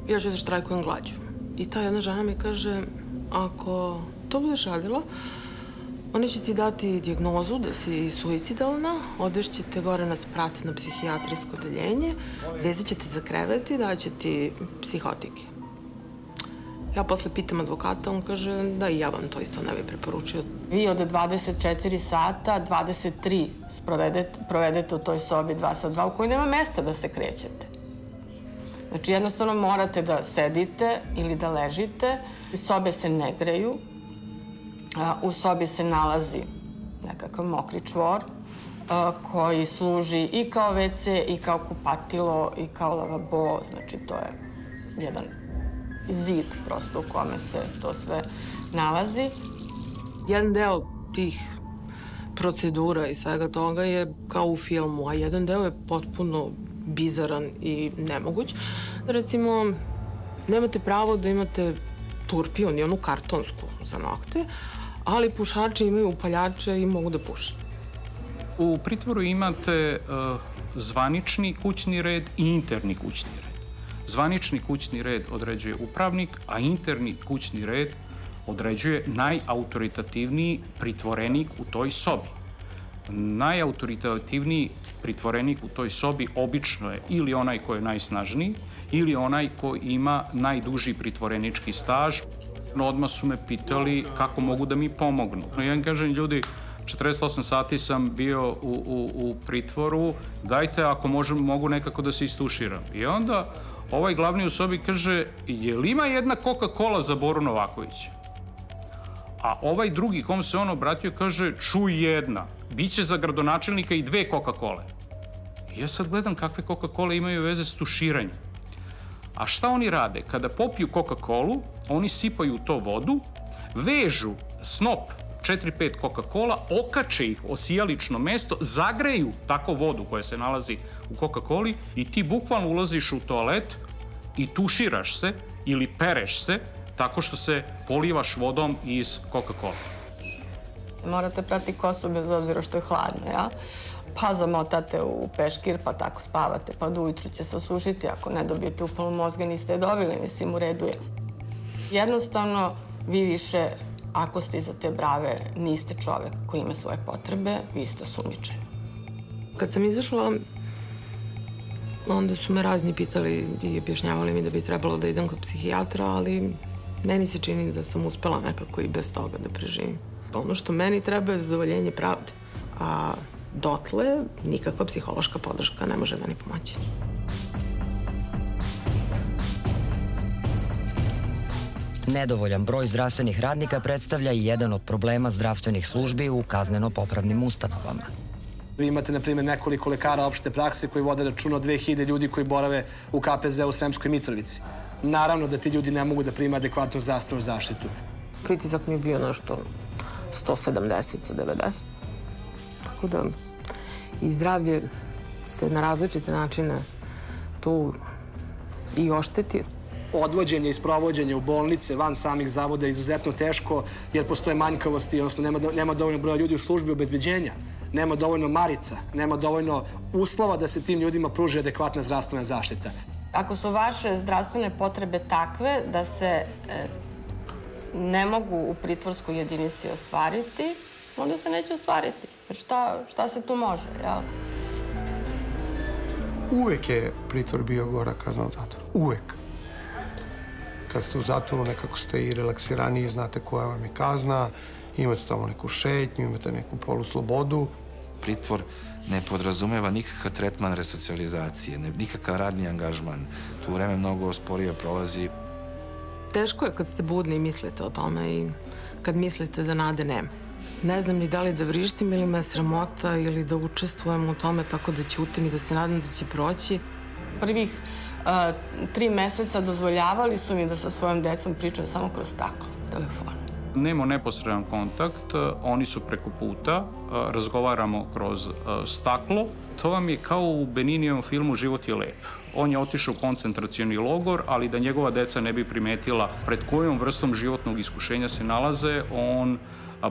ja ću da štrajkujem glađu. I ta jedna žena mi kaže, ako to budeš radila, oni će ti dati dijagnozu da si suicidalna, odvešće te gore na sprat na psihijatrijsko odeljenje, vezat će te za krevet i daće ti psihotike. Ja posle pitam advokata, on kaže da i ja vam to isto ne bi preporučio. Vi od 24 sata, 23 provedete u toj sobi 2x2 u kojoj nema mesta da se krećete. Znači jednostavno morate da sedite ili da ležite. Sobe se ne greju. U sobi se nalazi nekakav mokri čvor koji služi i kao WC, i kao kupatilo, i kao lavabo. Znači to je jedan zid prosto u kome se to sve nalazi. Jedan deo tih procedura i svega toga je kao u filmu, a jedan deo je potpuno bizaran i nemoguć. Recimo, nemate pravo da imate turpiju, ni onu kartonsku za nokte, ali pušači imaju upaljače i mogu da puše. U pritvoru imate zvanični kućni red i interni kućni red. Zvanični kućni red određuje upravnik, a interni kućni red određuje najautoritativniji pritvorenik u toj sobi. Najautoritativniji pritvorenik u toj sobi obično je ili onaj ko je najsnažniji ili onaj ko ima najduži pritvorenički staž. Odmah su me pitali kako mogu da mi pomognu. Ja im kažem, ljudi, 48 sati sam bio u pritvoru, dajte ako mogu nekako da se istuširam. I onda ovaj glavni u sobi kaže, je li ima jedna Coca-Cola za Boru Novakovića? A ovaj drugi kom se on obratio kaže, čuj jedna, bit će za gradonačelnika i 2 Coca-Cole. I ja sad gledam kakve Coca-Cole imaju veze s tuširanjem. A šta oni rade? Kada popiju Coca-Colu, oni sipaju to vodu, vežu snop 4-5 Coca-Cola, okače ih o sijalično mesto, zagreju tako vodu koja se nalazi u Coca-Coli i ti bukvalno ulaziš u toalet i tuširaš se ili pereš se tako što se polivaš vodom iz Coca-Cola. Morate prati kosu bez obzira što je hladno, ja? Pa zamotate u peškir, pa tako spavate, pa do ujutru će se osušiti. Ako ne dobijete upalu mozga, niste je dobili, mislim, u redu je. Jednostavno, vi više, ako ste iza te brave, niste čovek koji ima svoje potrebe, vi ste osumnjičeni. Kad sam izašla, onda su me razni pitali i objašnjavali mi da bi trebalo da idem kod psihijatra, ali meni se čini da sam uspela nekako i bez toga da preživim. Ono što meni treba je zadovoljenje pravde, a dotle nikakva psihološka podrška ne može meni pomoći. Nedovoljan broj zdravstvenih radnika predstavlja i jedan od problema zdravstvenih službi u kazneno-popravnim ustanovama. Vi imate, na primjer, nekoliko lekara opšte prakse koji vode računa o 2000 ljudi koji borave u KPZ u Sremskoj Mitrovici. Naravno da ti ljudi ne mogu da prime adekvatnu zdravstvenu zaštitu. Pritisak mi je bio nešto 170-90. Tako da i zdravlje se na različite načine tu i ošteti. Odvođenje i sprovođenje u bolnice van samih zavoda je izuzetno teško jer postoje manjkavosti, odnosno nema dovoljno broja ljudi u službi obezbeđenja, nema dovoljno marica, nema dovoljno uslova da se tim ljudima pruži adekvatna zdravstvena zaštita. Ako su vaše zdravstvene potrebe takve da se ne mogu u pritvorskoj jedinici ostvariti, onda se neće ostvariti. Jer šta se tu može, jel? Uvek je pritvor bio gora kazna od zatvora. Uvek. Kad ste u zatvoru, nekako ste i relaksiraniji, znate koja vam je kazna, imate tamo neku šetnju, imate neku poluslobodu. Pritvor ne podrazumeva nikakav tretman resocijalizacije, nikakav radni angažman. Tu vreme mnogo sporije prolazi. Teško je kad ste budni i mislite o tome i kad mislite da nade nema. Ne znam ni da li da vrištim ili me sramota ili da učestvujem u tome tako da ćutim i da se nadam da će proći. Prvih 3 meseca dozvoljavali su mi da sa svojom decom pričam samo kroz staklo, telefon. Nemamo neposredan kontakt, oni su preko puta, razgovaramo kroz staklo. To vam je kao u Beninijevom filmu Život je lep. On je otišao u koncentracioni logor, ali da njegova deca ne bi primetila pred kojom vrstom životnog iskušenja se nalaze, on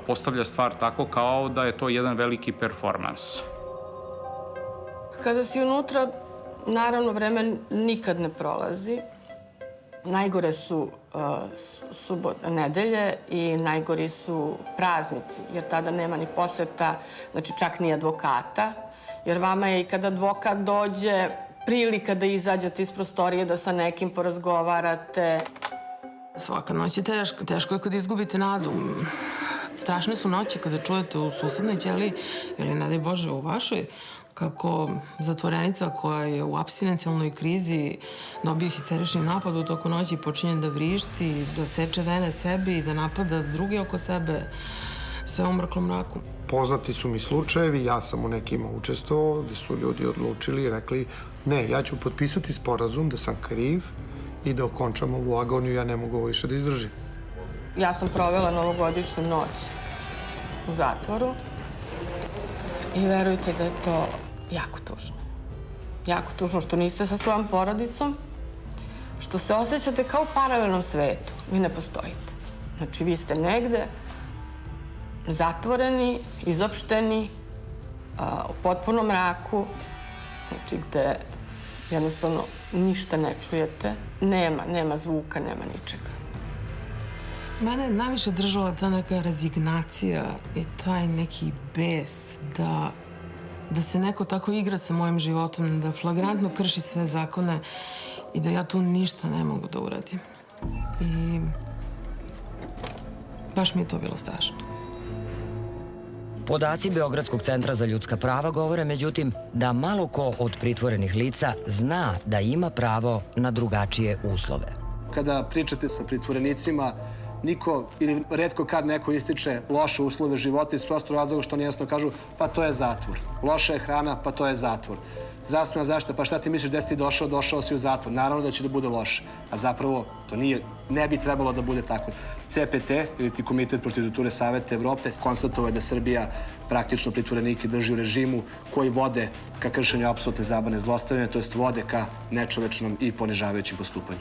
postavlja stvar tako kao da je to jedan veliki performans. Kada si unutra, naravno, vreme nikad ne prolazi. Najgore su nedelje i najgori su praznici, jer tada nema ni poseta, znači čak ni advokata, jer vama je i kada advokat dođe prilika da izađete iz prostorije, da sa nekim porazgovarate. Svaka noć je teška. Teško je kad izgubite nadu. Strašne su noći kada čujete u susednoj ćeliji ili, ne daj Bože, u vašoj, kako zatvorenica koja je u apstinencijalnoj krizi dobije histerični napad u toku noći i počinje da vrišti, da seče vene sebi i da napada drugi oko sebe, sve u mrklom mraku. Poznati su mi slučajevi, ja sam u nekima učestvovao, gde su ljudi odlučili i rekli ne, ja ću potpisati sporazum da sam kriv i da okončam ovu agoniju, ja ne mogu ovo više da izdržim. Ja sam provela novogodišnju noć u zatvoru i verujte da je to jako tužno. Jako tužno što niste sa svojom porodicom, što se osjećate kao u paralelnom svetu. Vi ne postojite. Znači, vi ste negde zatvoreni, izopšteni, u potpunom mraku, znači gde jednostavno ništa ne čujete, nema zvuka, nema ničega. Mene je najviše držala ta neka rezignacija i taj neki bes da se neko tako igra sa mojim životom, da flagrantno krši sve zakone i da ja tu ništa ne mogu da uradim. I baš mi je to bilo strašno. Podaci Beogradskog centra za ljudska prava govore, međutim, da malo ko od pritvorenih lica zna da ima pravo na drugačije uslove. Kada pričate sa pritvorenicima, niko ili retko kad neko ističe loše uslove života iz prostog razloga što oni jasno kažu pa to je zatvor. Loša je hrana, pa to je zatvor. Zdravstvena zaštita, pa šta ti misliš da si ti došao si u zatvor? Naravno da će da bude loše. A zapravo to ne bi trebalo da bude tako. CPT, ili ti Komitet protiv torture Saveta Evrope, konstatovao je da Srbija praktično pritvorenike drži u režimu koji vode ka kršenju apsolutne zabrane zlostavljanja, to jest vode ka nečovečnom i ponižavajućim postupanju.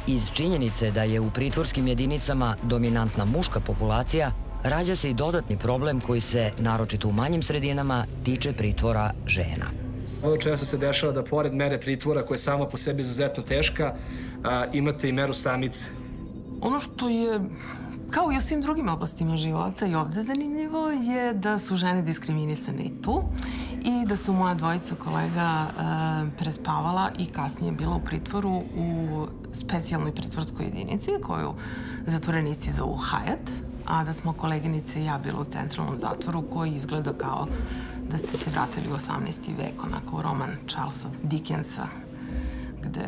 Iz činjenice da je u pritvorskim jedinicama dominantna muška populacija, rađa se i dodatni problem koji se, naročito u manjim sredinama, tiče pritvora žena. Vrlo često se dešava da pored mere pritvora, koja je sama po sebi izuzetno teška, imate i meru samice. Ono što je, kao i u svim drugim oblastima života i ovde zanimljivo, je da su žene diskriminisane i tu i da su moja dvojica kolega prespavala i kasnije bila u pritvoru u specijalnoj pritvorskoj jedinici koju zatvorenici zovu Hajat, a da smo koleginice i ja bila u centralnom zatvoru koji izgleda kao da ste se vratili u 18. vek, onako u roman Charlesa Dickensa, gde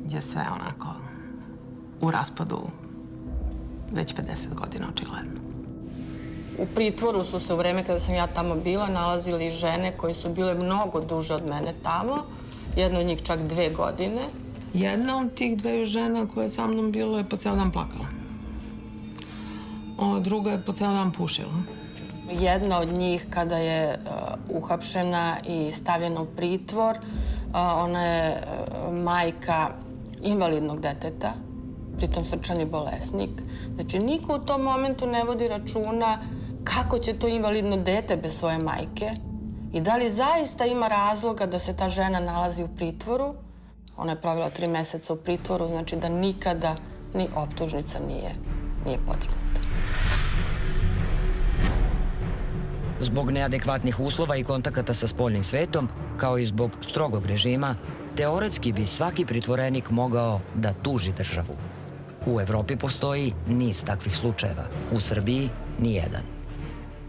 je sve onako u raspadu već 50 godina, očigledno. U pritvoru su se u vreme kada sam ja tamo bila nalazili žene koje su bile mnogo duže od mene tamo. Jedna od njih čak 2 godine. Jedna od tih 2 žena koja je sa mnom bila je po ceo dan plakala. A druga je po ceo dan pušila. Jedna od njih kada je uhapšena i stavljena u pritvor, ona je majka invalidnog deteta, pritom srčani bolesnik. Znači, niko u tom momentu ne vodi računa kako će to invalidno dete bez svoje majke i da li zaista ima razloga da se ta žena nalazi u pritvoru. Ona je provela 3 meseca u pritvoru, znači da nikada ni optužnica nije podignuta. Zbog neadekvatnih uslova i kontakata sa spoljnim svetom, kao i zbog strogog režima, teoretski bi svaki pritvorenik mogao da tuži državu. U Evropi postoji niz takvih slučajeva, u Srbiji nijedan.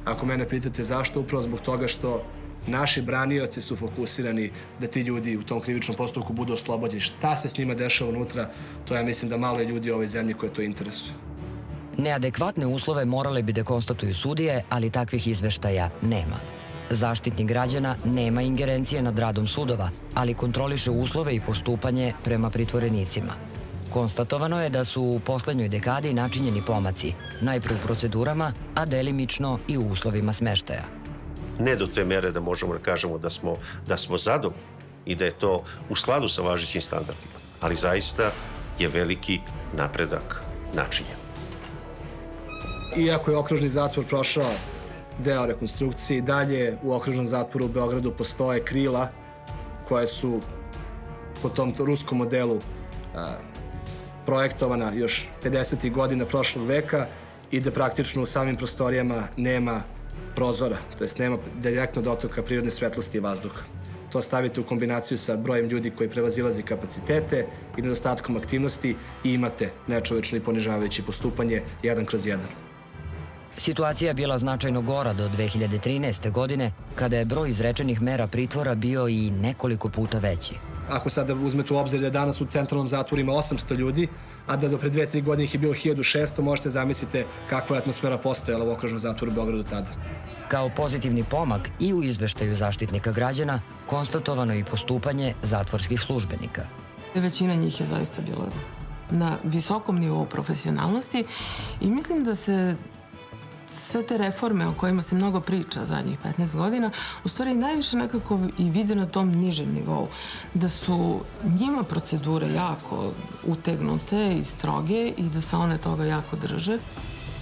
Ako mene pitate zašto, upravo zbog toga što naši branioci su fokusirani da ti ljudi u tom krivičnom postupku budu oslobođeni. Šta se s njima dešava unutra, to ja mislim da malo je ljudi u ovoj zemlji koje to interesuje. Neadekvatne uslove morale bi da konstatuju sudije, ali takvih izveštaja nema. Zaštitnik građana nema ingerencije nad radom sudova, ali kontroliše uslove i postupanje prema pritvorenicima. Konstatovano je da su u poslednjoj dekadi načinjeni pomaci, najpre u procedurama, a delimično i u uslovima smeštaja. Ne do te mere da možemo da kažemo da smo zadovoljni i da je to u skladu sa važećim standardima, ali zaista je veliki napredak načinjen. Iako je okružni zatvor prošao deo rekonstrukcije, dalje u okružnom zatvoru u Beogradu postoje krila koje su po tom ruskom modelu projektovana još 50. godina prošlog veka i da praktično u samim prostorijama nema prozora, to jest nema direktno dotoka prirodne svetlosti i vazduha. To stavite u kombinaciju sa brojem ljudi koji prevazilazi kapacitete i nedostatkom aktivnosti i imate nečovečno i ponižavajuće postupanje 1/1. Situacija je bila značajno gora do 2013. godine, kada je broj izrečenih mera pritvora bio i nekoliko puta veći. Ako sada uzmete u obzir da danas u centralnom zatvoru ima 800 ljudi, a da do pre 2-3 godine ih je bilo 1600, možete zamislite kakva je atmosfera postojala u okružnom zatvoru u Beogradu tada. Kao pozitivni pomak i u izveštaju Zaštitnika građana konstatovano i postupanje zatvorskih službenika. Većina njih je zaista bila na visokom nivou profesionalnosti i mislim da se sve te reforme o kojima se mnogo priča zadnjih 15 godina, u stvari najviše nekako i vide na tom nižem nivou. Da su njima procedure jako utegnute i stroge i da se one toga jako drže.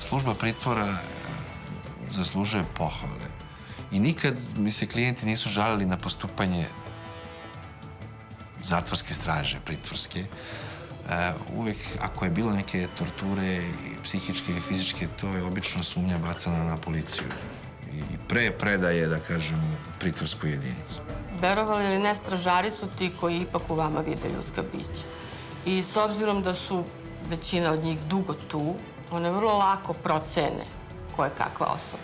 Služba pritvora zaslužuje pohvale. I nikad mi se klijenti nisu žalili na postupanje zatvorske straže, pritvorske. uvek ako je bilo neke torture, psihičke ili fizičke, to je obično sumnja bacana na policiju. I pre predaje, da kažem, u pritvorsku jedinicu. Verovali ili ne, stražari su ti koji ipak u vama vide ljudska bića. I s obzirom da su većina od njih dugo tu, one vrlo lako procene ko je kakva osoba.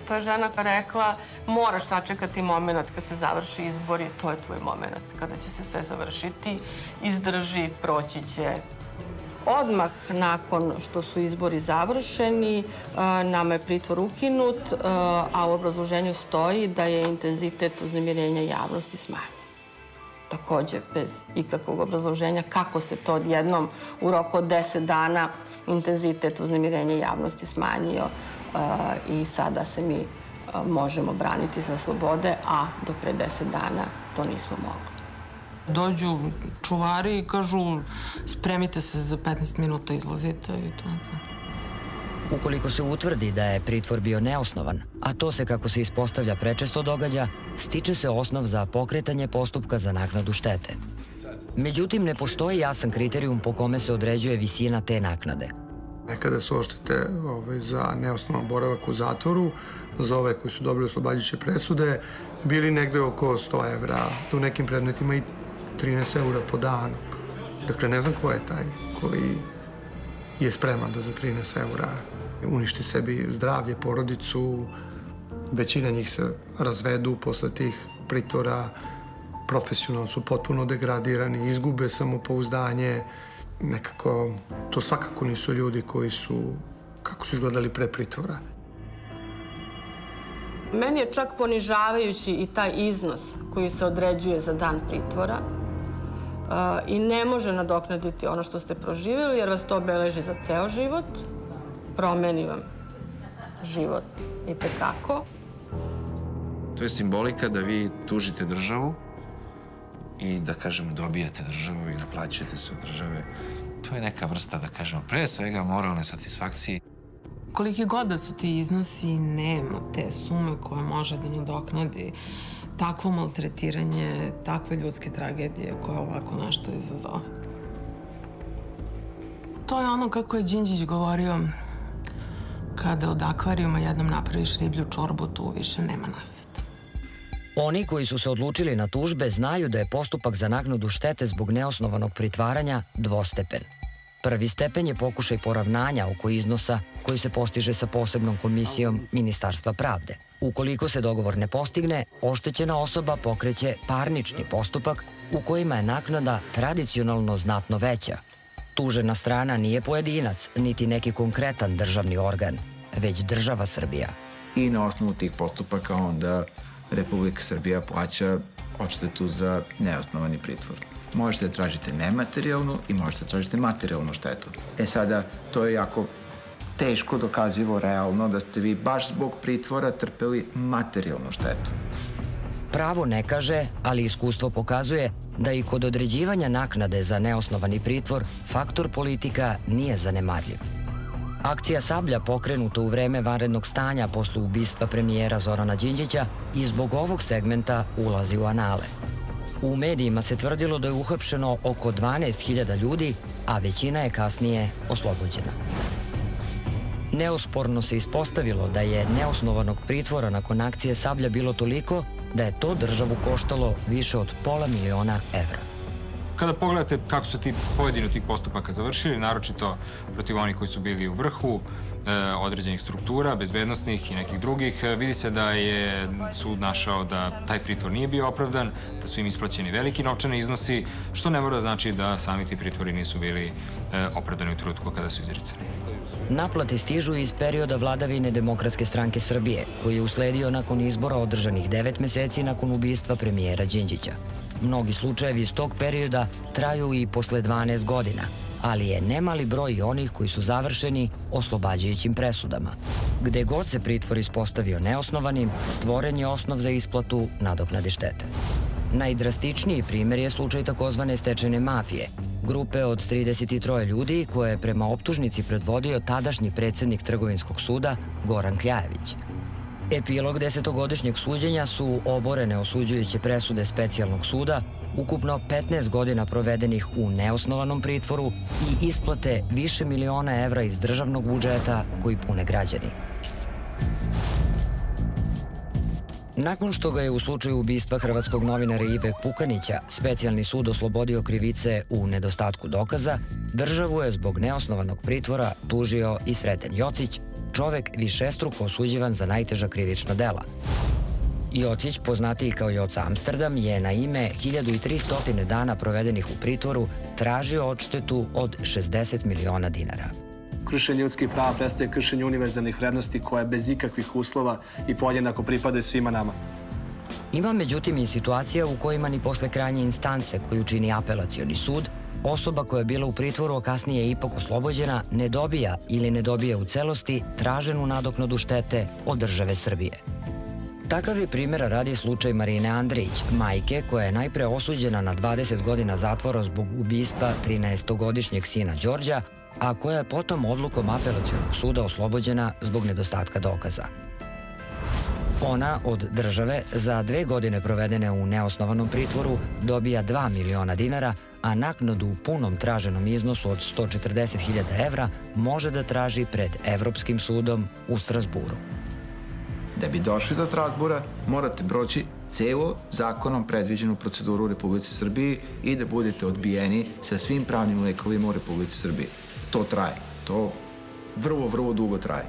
To je žena rekla, moraš sačekati moment kad se završi izbor i to je tvoj moment kada će se sve završiti. Izdrži, proći će. Odmah nakon što su izbori završeni, nama je pritvor ukinut, a u obrazloženju stoji da je intenzitet uznemirenja javnosti smanjen. Takođe, bez ikakvog obrazloženja kako se to odjednom u roku od 10 dana intenzitet uznemirenja javnosti smanjio i sada se mi možemo braniti za slobode, a do pre 10 dana to nismo mogli. Dođu čuvari i kažu spremite se za 15 minuta, izlazite i to. Ukoliko se utvrdi da je pritvor bio neosnovan, a to se, kako se ispostavlja, prečesto događa, stiče se osnov za pokretanje postupka za naknadu štete. Međutim, ne postoji jasan kriterijum po kome se određuje visina te naknade. Nekada su odštete za neosnovan boravak u zatvoru, za ove koji su dobili oslobađajuće presude, bili negde oko 100 evra, u nekim predmetima i 13 eura po danu. Dakle, ne znam ko je taj koji je spreman da za 13 eura uništi sebi zdravlje, porodicu. Većina njih se razvedu posle tih pritvora, profesionalno su potpuno degradirani, izgube samopouzdanje. Nekako, to svakako nisu ljudi koji su, kako su izgledali pre pritvora. Meni je čak ponižavajući i taj iznos koji se određuje za dan pritvora i ne može nadoknaditi ono što ste proživjeli, jer vas to obeleži za ceo život, promeni vam život i tekako. To je simbolika da vi tužite državu i, da kažemo, dobijate državu i naplaćujete se od države. To je neka vrsta, da kažemo, pre svega moralne satisfakcije. Koliki god da su ti iznosi, nema te sume koje može da nadoknadi takvo maltretiranje, takve ljudske tragedije koje ovako nešto izazove. To je ono kako je Đinđić govorio, kada od akvarijuma jednom napraviš riblju čorbu, tu više nema naseta. Oni koji su se odlučili na tužbe znaju da je postupak za naknadu štete zbog neosnovanog pritvaranja dvostepen. Prvi stepen je pokušaj poravnanja oko iznosa koji se postiže sa posebnom komisijom Ministarstva pravde. Ukoliko se dogovor ne postigne, oštećena osoba pokreće parnični postupak u kojima je naknada tradicionalno znatno veća. Tužena strana nije pojedinac, niti neki konkretan državni organ, već država Srbija. I na osnovu tih postupaka onda Republika Srbija plaća odštetu za neosnovani pritvor. Možete da tražite nematerijalnu i možete da tražite materijalnu štetu. Sada, to je jako teško dokazivo realno da ste vi baš zbog pritvora trpeli materijalnu štetu. Pravo ne kaže, ali iskustvo pokazuje da i kod određivanja naknade za neosnovani pritvor faktor politika nije zanemarljiv. Akcija Sablja, pokrenuta u vreme vanrednog stanja posle ubistva premijera Zorana Đinđića, i zbog ovog segmenta ulazi u anale. U medijima se tvrdilo da je uhapšeno oko 12.000 ljudi, a većina je kasnije oslobođena. Neosporno se ispostavilo da je neosnovanog pritvora nakon akcije Sablja bilo toliko da je to državu koštalo više od $500.000 evra. Kada pogledate kako su ti pojedini tih postupaka završili, naročito protiv onih koji su bili u vrhu određenih struktura, bezbednostnih i nekih drugih, vidi se da je sud našao da taj pritvor nije bio opravdan, da su im isplaćeni veliki novčani iznosi, što ne mora znači da sami ti pritvori nisu bili opravdani u trenutku kada su izricani. Naplate stižu iz perioda vladavine Demokratske stranke Srbije, koji je usledio nakon izbora održanih 9 meseci nakon ubistva premijera Đinđića. Mnogi slučajevi iz tog perioda traju i posle 12 godina, ali je nemali broj onih koji su završeni oslobađajućim presudama. Gde god se pritvor ispostavio neosnovanim, stvoren je osnov za isplatu nadoknade štete. Najdrastičniji primer je slučaj takozvane stečajne mafije, grupe od 33 ljudi koje je prema optužnici predvodio tadašnji predsednik Trgovinskog suda Goran Kljajević. Epilog 10-godišnjeg suđenja su oborene osuđujuće presude specijalnog suda ukupno 15 godina provedenih u neosnovanom pritvoru i isplate više miliona evra iz državnog budžeta koji pune građani. Nakon što ga je u slučaju ubistva hrvatskog novinara Ive Pukanića specijalni sud oslobodio krivice u nedostatku dokaza, državu je zbog neosnovanog pritvora tužio i Sreten Jocić, čovek višestruko osuđivan za najteža krivična dela. Jocić, poznatiji kao Joca Amsterdam, je na ime 1300 dana provedenih u pritvoru tražio odštetu od 60 miliona dinara. Kršenje ljudskih prava predstavlja kršenje univerzalnih vrednosti koje bez ikakvih uslova i podjednako pripadaju svima nama. Ima međutim i situacija u kojima ni posle krajnje instance koju čini apelacioni sud, osoba koja je bila u pritvoru, a kasnije je ipak oslobođena, ne dobija ili ne dobija u celosti traženu nadoknadu štete od države Srbije. Takav je primjera radi slučaj Marine Andrić, majke koja je najpre osuđena na 20 godina zatvora zbog ubistva 13-godišnjeg sina Đorđa, a koja je potom odlukom apelacionog suda oslobođena zbog nedostatka dokaza. Ona od države za 2 godine provedene u neosnovanom pritvoru dobija 2 miliona dinara, a naknadu u punom traženom iznosu od 140.000 evra može da traži pred Evropskim sudom u Strazburu. Da bi došli do Strazbura, morate proći celu zakonom predviđenu proceduru u Republici Srbiji i da budete odbijeni sa svim pravnim lekovima u Republici Srbiji. To traje. To vrlo dugo traje.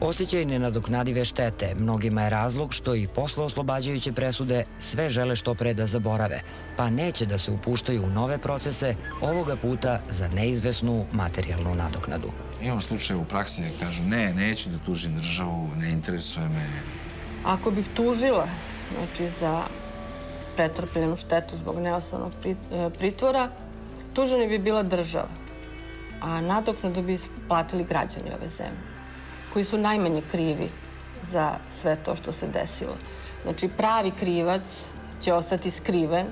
Osjećaj nenadoknadive štete mnogima je razlog što i posle oslobađajuće presude sve žele što pre da zaborave, pa neće da se upuštaju u nove procese, ovoga puta za neizvesnu materijalnu nadoknadu. Imam slučaje u praksi da kažu neću da tužim državu, ne interesuje me. Ako bih tužila, znači za pretrpljenu štetu zbog neosnovanog pritvora, tužena bi bila država, a nadoknadu bi platili građani ove zemlje, koji su najmanje krivi za sve to što se desilo. Znači, pravi krivac će ostati skriven,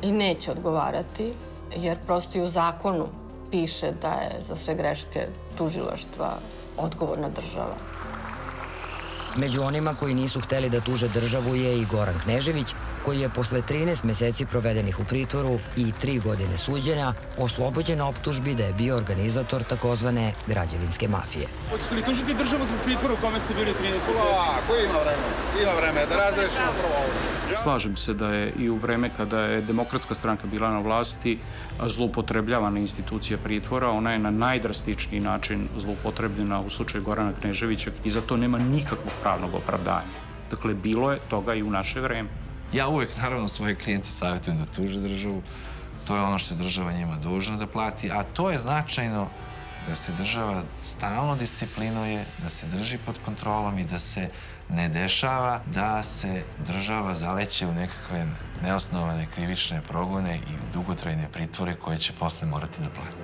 i neće odgovarati, jer prosto i u zakonu piše da je za sve greške tužilaštva odgovorna država. Među onima koji nisu hteli da tuže državu je i Goran Knežević, koji je posle 13 meseci provedenih u pritvoru i 3 godine suđenja oslobođen optužbi da je bio organizator takozvane građevinske mafije. Hoćete li tužiti državu zbog pritvora u kome ste bili 13 meseci? Lako, ima vreme da razrešimo prvo ovo. Slažem se da je i u vreme kada je Demokratska stranka bila na vlasti zloupotrebljavana institucija pritvora. Ona je na najdrastičniji način zloupotrebljena u slučaju Gorana Kneževića i za to nema nikakvog pravnog opravdanja. Dakle, bilo je toga i u naše vreme. Ja uvek, naravno, svoje klijente savjetujem da tuže državu. To je ono što je država njima dužna da plati, a to je značajno da se država stalno disciplinuje, da se drži pod kontrolom i da se ne dešava da se država zaleće u nekakve neosnovane krivične progone i dugotrajne pritvore koje će posle morati da plati.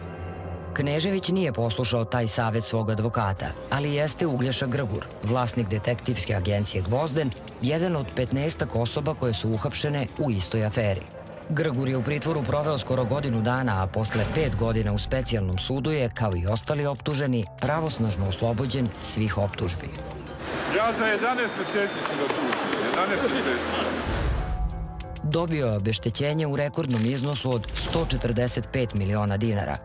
Knežević nije poslušao taj savjet svog advokata, ali jeste Uglješa Grgur, vlasnik detektivske agencije Gvozden, jedan od 15 osoba koje su uhapšene u istoj aferi. Grgur je u pritvoru proveo skoro godinu dana, a posle 5 godina u specijalnom sudu je, kao i ostali optuženi, pravosnažno oslobođen svih optužbi. Ja za 11 meseci ću da tužim. 11 meseci. Dobio je obeštećenje u rekordnom iznosu od 145 miliona dinara.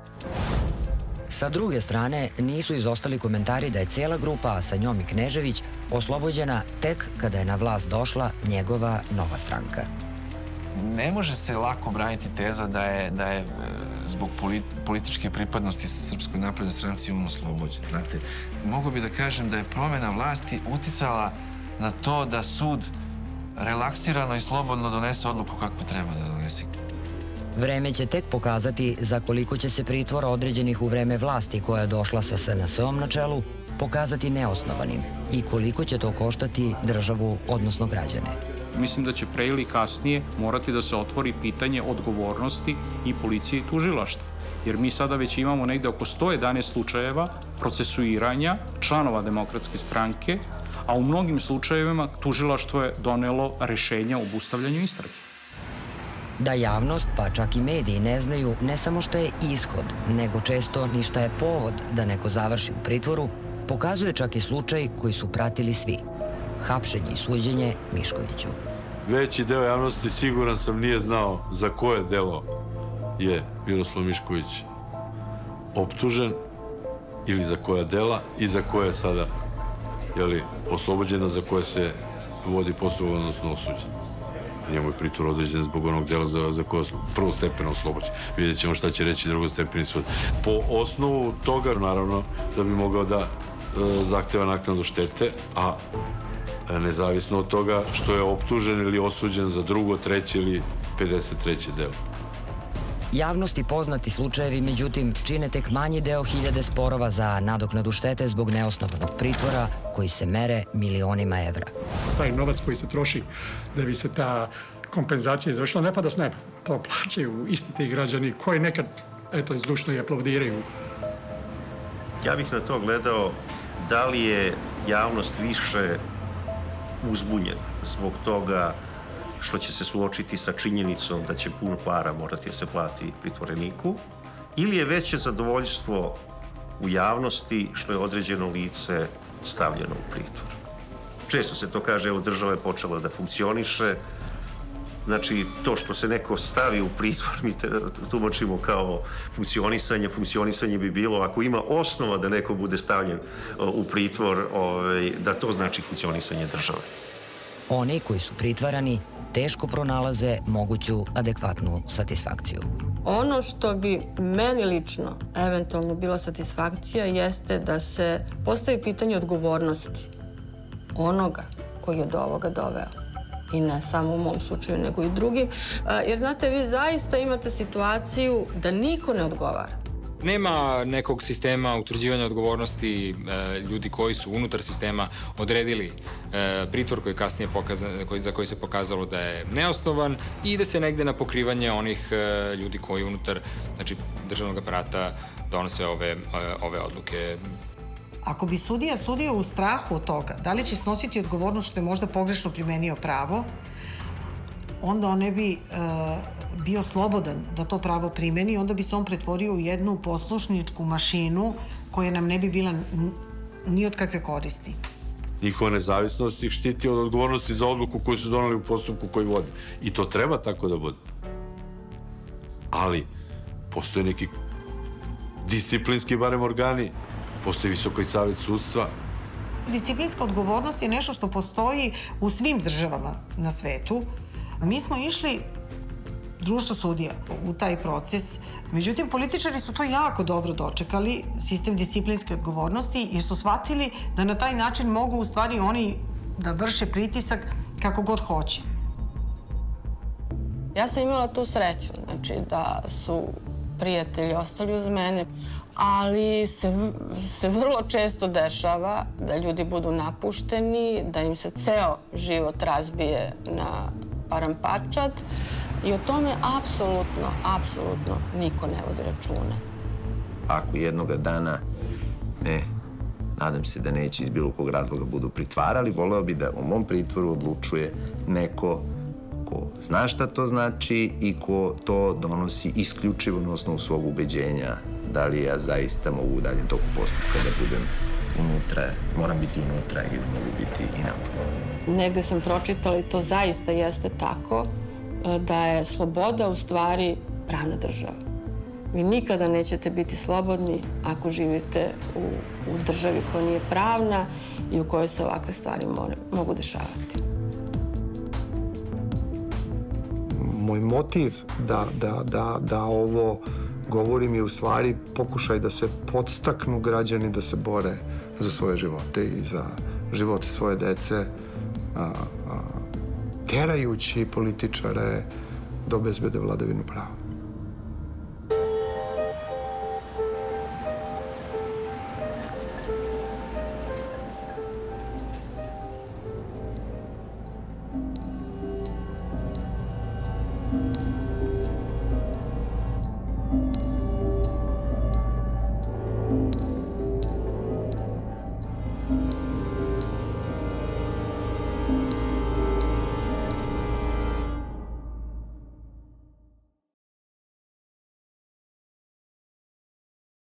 Sa druge strane, nisu izostali komentari da je cijela grupa, a sa njom i Knežević, oslobođena tek kada je na vlast došla njegova nova stranka. Ne može se lako braniti teza da je zbog političke pripadnosti Srpskoj naprednoj stranci on oslobođen. Znate, mogu bi da kažem da je promjena vlasti uticala na to da sud relaksirano i slobodno donese odluku kakvu treba da donese. Vreme će tek pokazati za koliko će se pritvora određenih u vreme vlasti koja je došla sa SNS-om na čelu pokazati neosnovanim i koliko će to koštati državu, odnosno građane. Mislim da će pre ili kasnije morati da se otvori pitanje odgovornosti i policije i tužilaštva. Jer mi sada već imamo negde oko 111 slučajeva procesuiranja članova Demokratske stranke, a u mnogim slučajevima tužilaštvo je donelo rešenja o obustavljanju istrage. Da javnost, pa čak i mediji, ne znaju ne samo šta je ishod, nego često ni šta je povod da neko završi u pritvoru, pokazuje čak i slučaj koji su pratili svi. Hapšenje i suđenje Miškoviću. veći deo javnosti, siguran sam, nije znao za koje delo je Miroslav Mišković optužen ili za koja dela i za koje je sada oslobođena, za koje se vodi postupak, odnosno osuđen. Njemu je pritvor određen zbog onog dela za koje je prvostepeno oslobođen. Vidjet ćemo šta će reći drugostepeni sud. Po osnovu toga, naravno, da bi mogao da zahteva naknadu štete, a nezavisno od toga što je optužen ili osuđen za drugo, treće ili 53. delo. Javnosti poznati slučajevi, međutim, čine tek manji deo hiljade sporova za nadoknadu štete zbog neosnovanog pritvora koji se mere milionima evra. Taj novac koji se troši da bi se ta kompenzacija izvršila ne pada s neba. To plaćaju isti ti građani koji nekad, eto, izdušno i aplaudiraju. Ja bih na to gledao da li je javnost više uzbunjena zbog toga što će se suočiti sa činjenicom da će puno para morati da se plati pritvoreniku, ili je veće zadovoljstvo u javnosti što je određeno lice stavljeno u pritvor. Često se to kaže, evo, država je počela da funkcioniše, znači to što se neko stavi u pritvor mi tumačimo kao funkcionisanje. Funkcionisanje bi bilo ako ima osnova da neko bude stavljen u pritvor, da to znači funkcionisanje države. Oni koji su pritvarani teško pronalaze moguću adekvatnu satisfakciju. Ono što bi meni lično eventualno bila satisfakcija jeste da se postavi pitanje odgovornosti onoga koji je do ovoga doveo. I ne samo u mom slučaju, nego i drugim. Jer znate, vi zaista imate situaciju da niko ne odgovara. Nema nekog sistema utvrđivanja odgovornosti ljudi koji su unutar sistema odredili pritvor koji je kasnije za koji se pokazalo da je neosnovan i da se negde na pokrivanje onih ljudi koji unutar državnog aparata donose ove odluke. Ako bi sudija sudio u strahu od toga, da li će snositi odgovornost što je možda pogrešno primenio pravo, onda on ne bi bio slobodan da to pravo primeni, onda bi se on pretvorio u jednu poslušničku mašinu koja nam ne bi bila ni od kakve koristi. Njihova nezavisnost ih štiti od odgovornosti za odluku koju su donali u postupku koji vodi. I to treba tako da bude. Ali postoje neki disciplinski, barem, organi, postoji Visoki savet sudstva. Disciplinska odgovornost je nešto što postoji u svim državama na svetu. Mi smo išli, društvo sudija, u taj proces. Međutim, političari su to jako dobro dočekali, sistem disciplinske odgovornosti, jer su shvatili da na taj način mogu u stvari oni da vrše pritisak kako god hoće. Ja sam imala tu sreću, znači da su prijatelji ostali uz mene, ali se vrlo često dešava da ljudi budu napušteni, da im se ceo život razbije na parampačad i o tome apsolutno niko ne vodi računa. Ako jednoga dana, nadam se da neće iz bilo kog razloga budu pritvarali, voleo bi da u mom pritvoru odlučuje neko ko zna šta to znači i ko to donosi isključivo na osnovu svog ubeđenja, da li ja zaista mogu u daljem toku postupka da budem unutra, moram biti unutra ili mogu biti i napolju. Negde sam pročitala i to zaista jeste tako, da je sloboda u stvari pravna država. Vi nikada nećete biti slobodni ako živite u državi koja nije pravna i u kojoj se ovakve stvari mogu dešavati. Moj motiv da ovo govorim je u stvari pokušaj da se podstaknu građani da se bore za svoje živote i za živote svoje dece, terajući političare da obezbede vladavinu prava.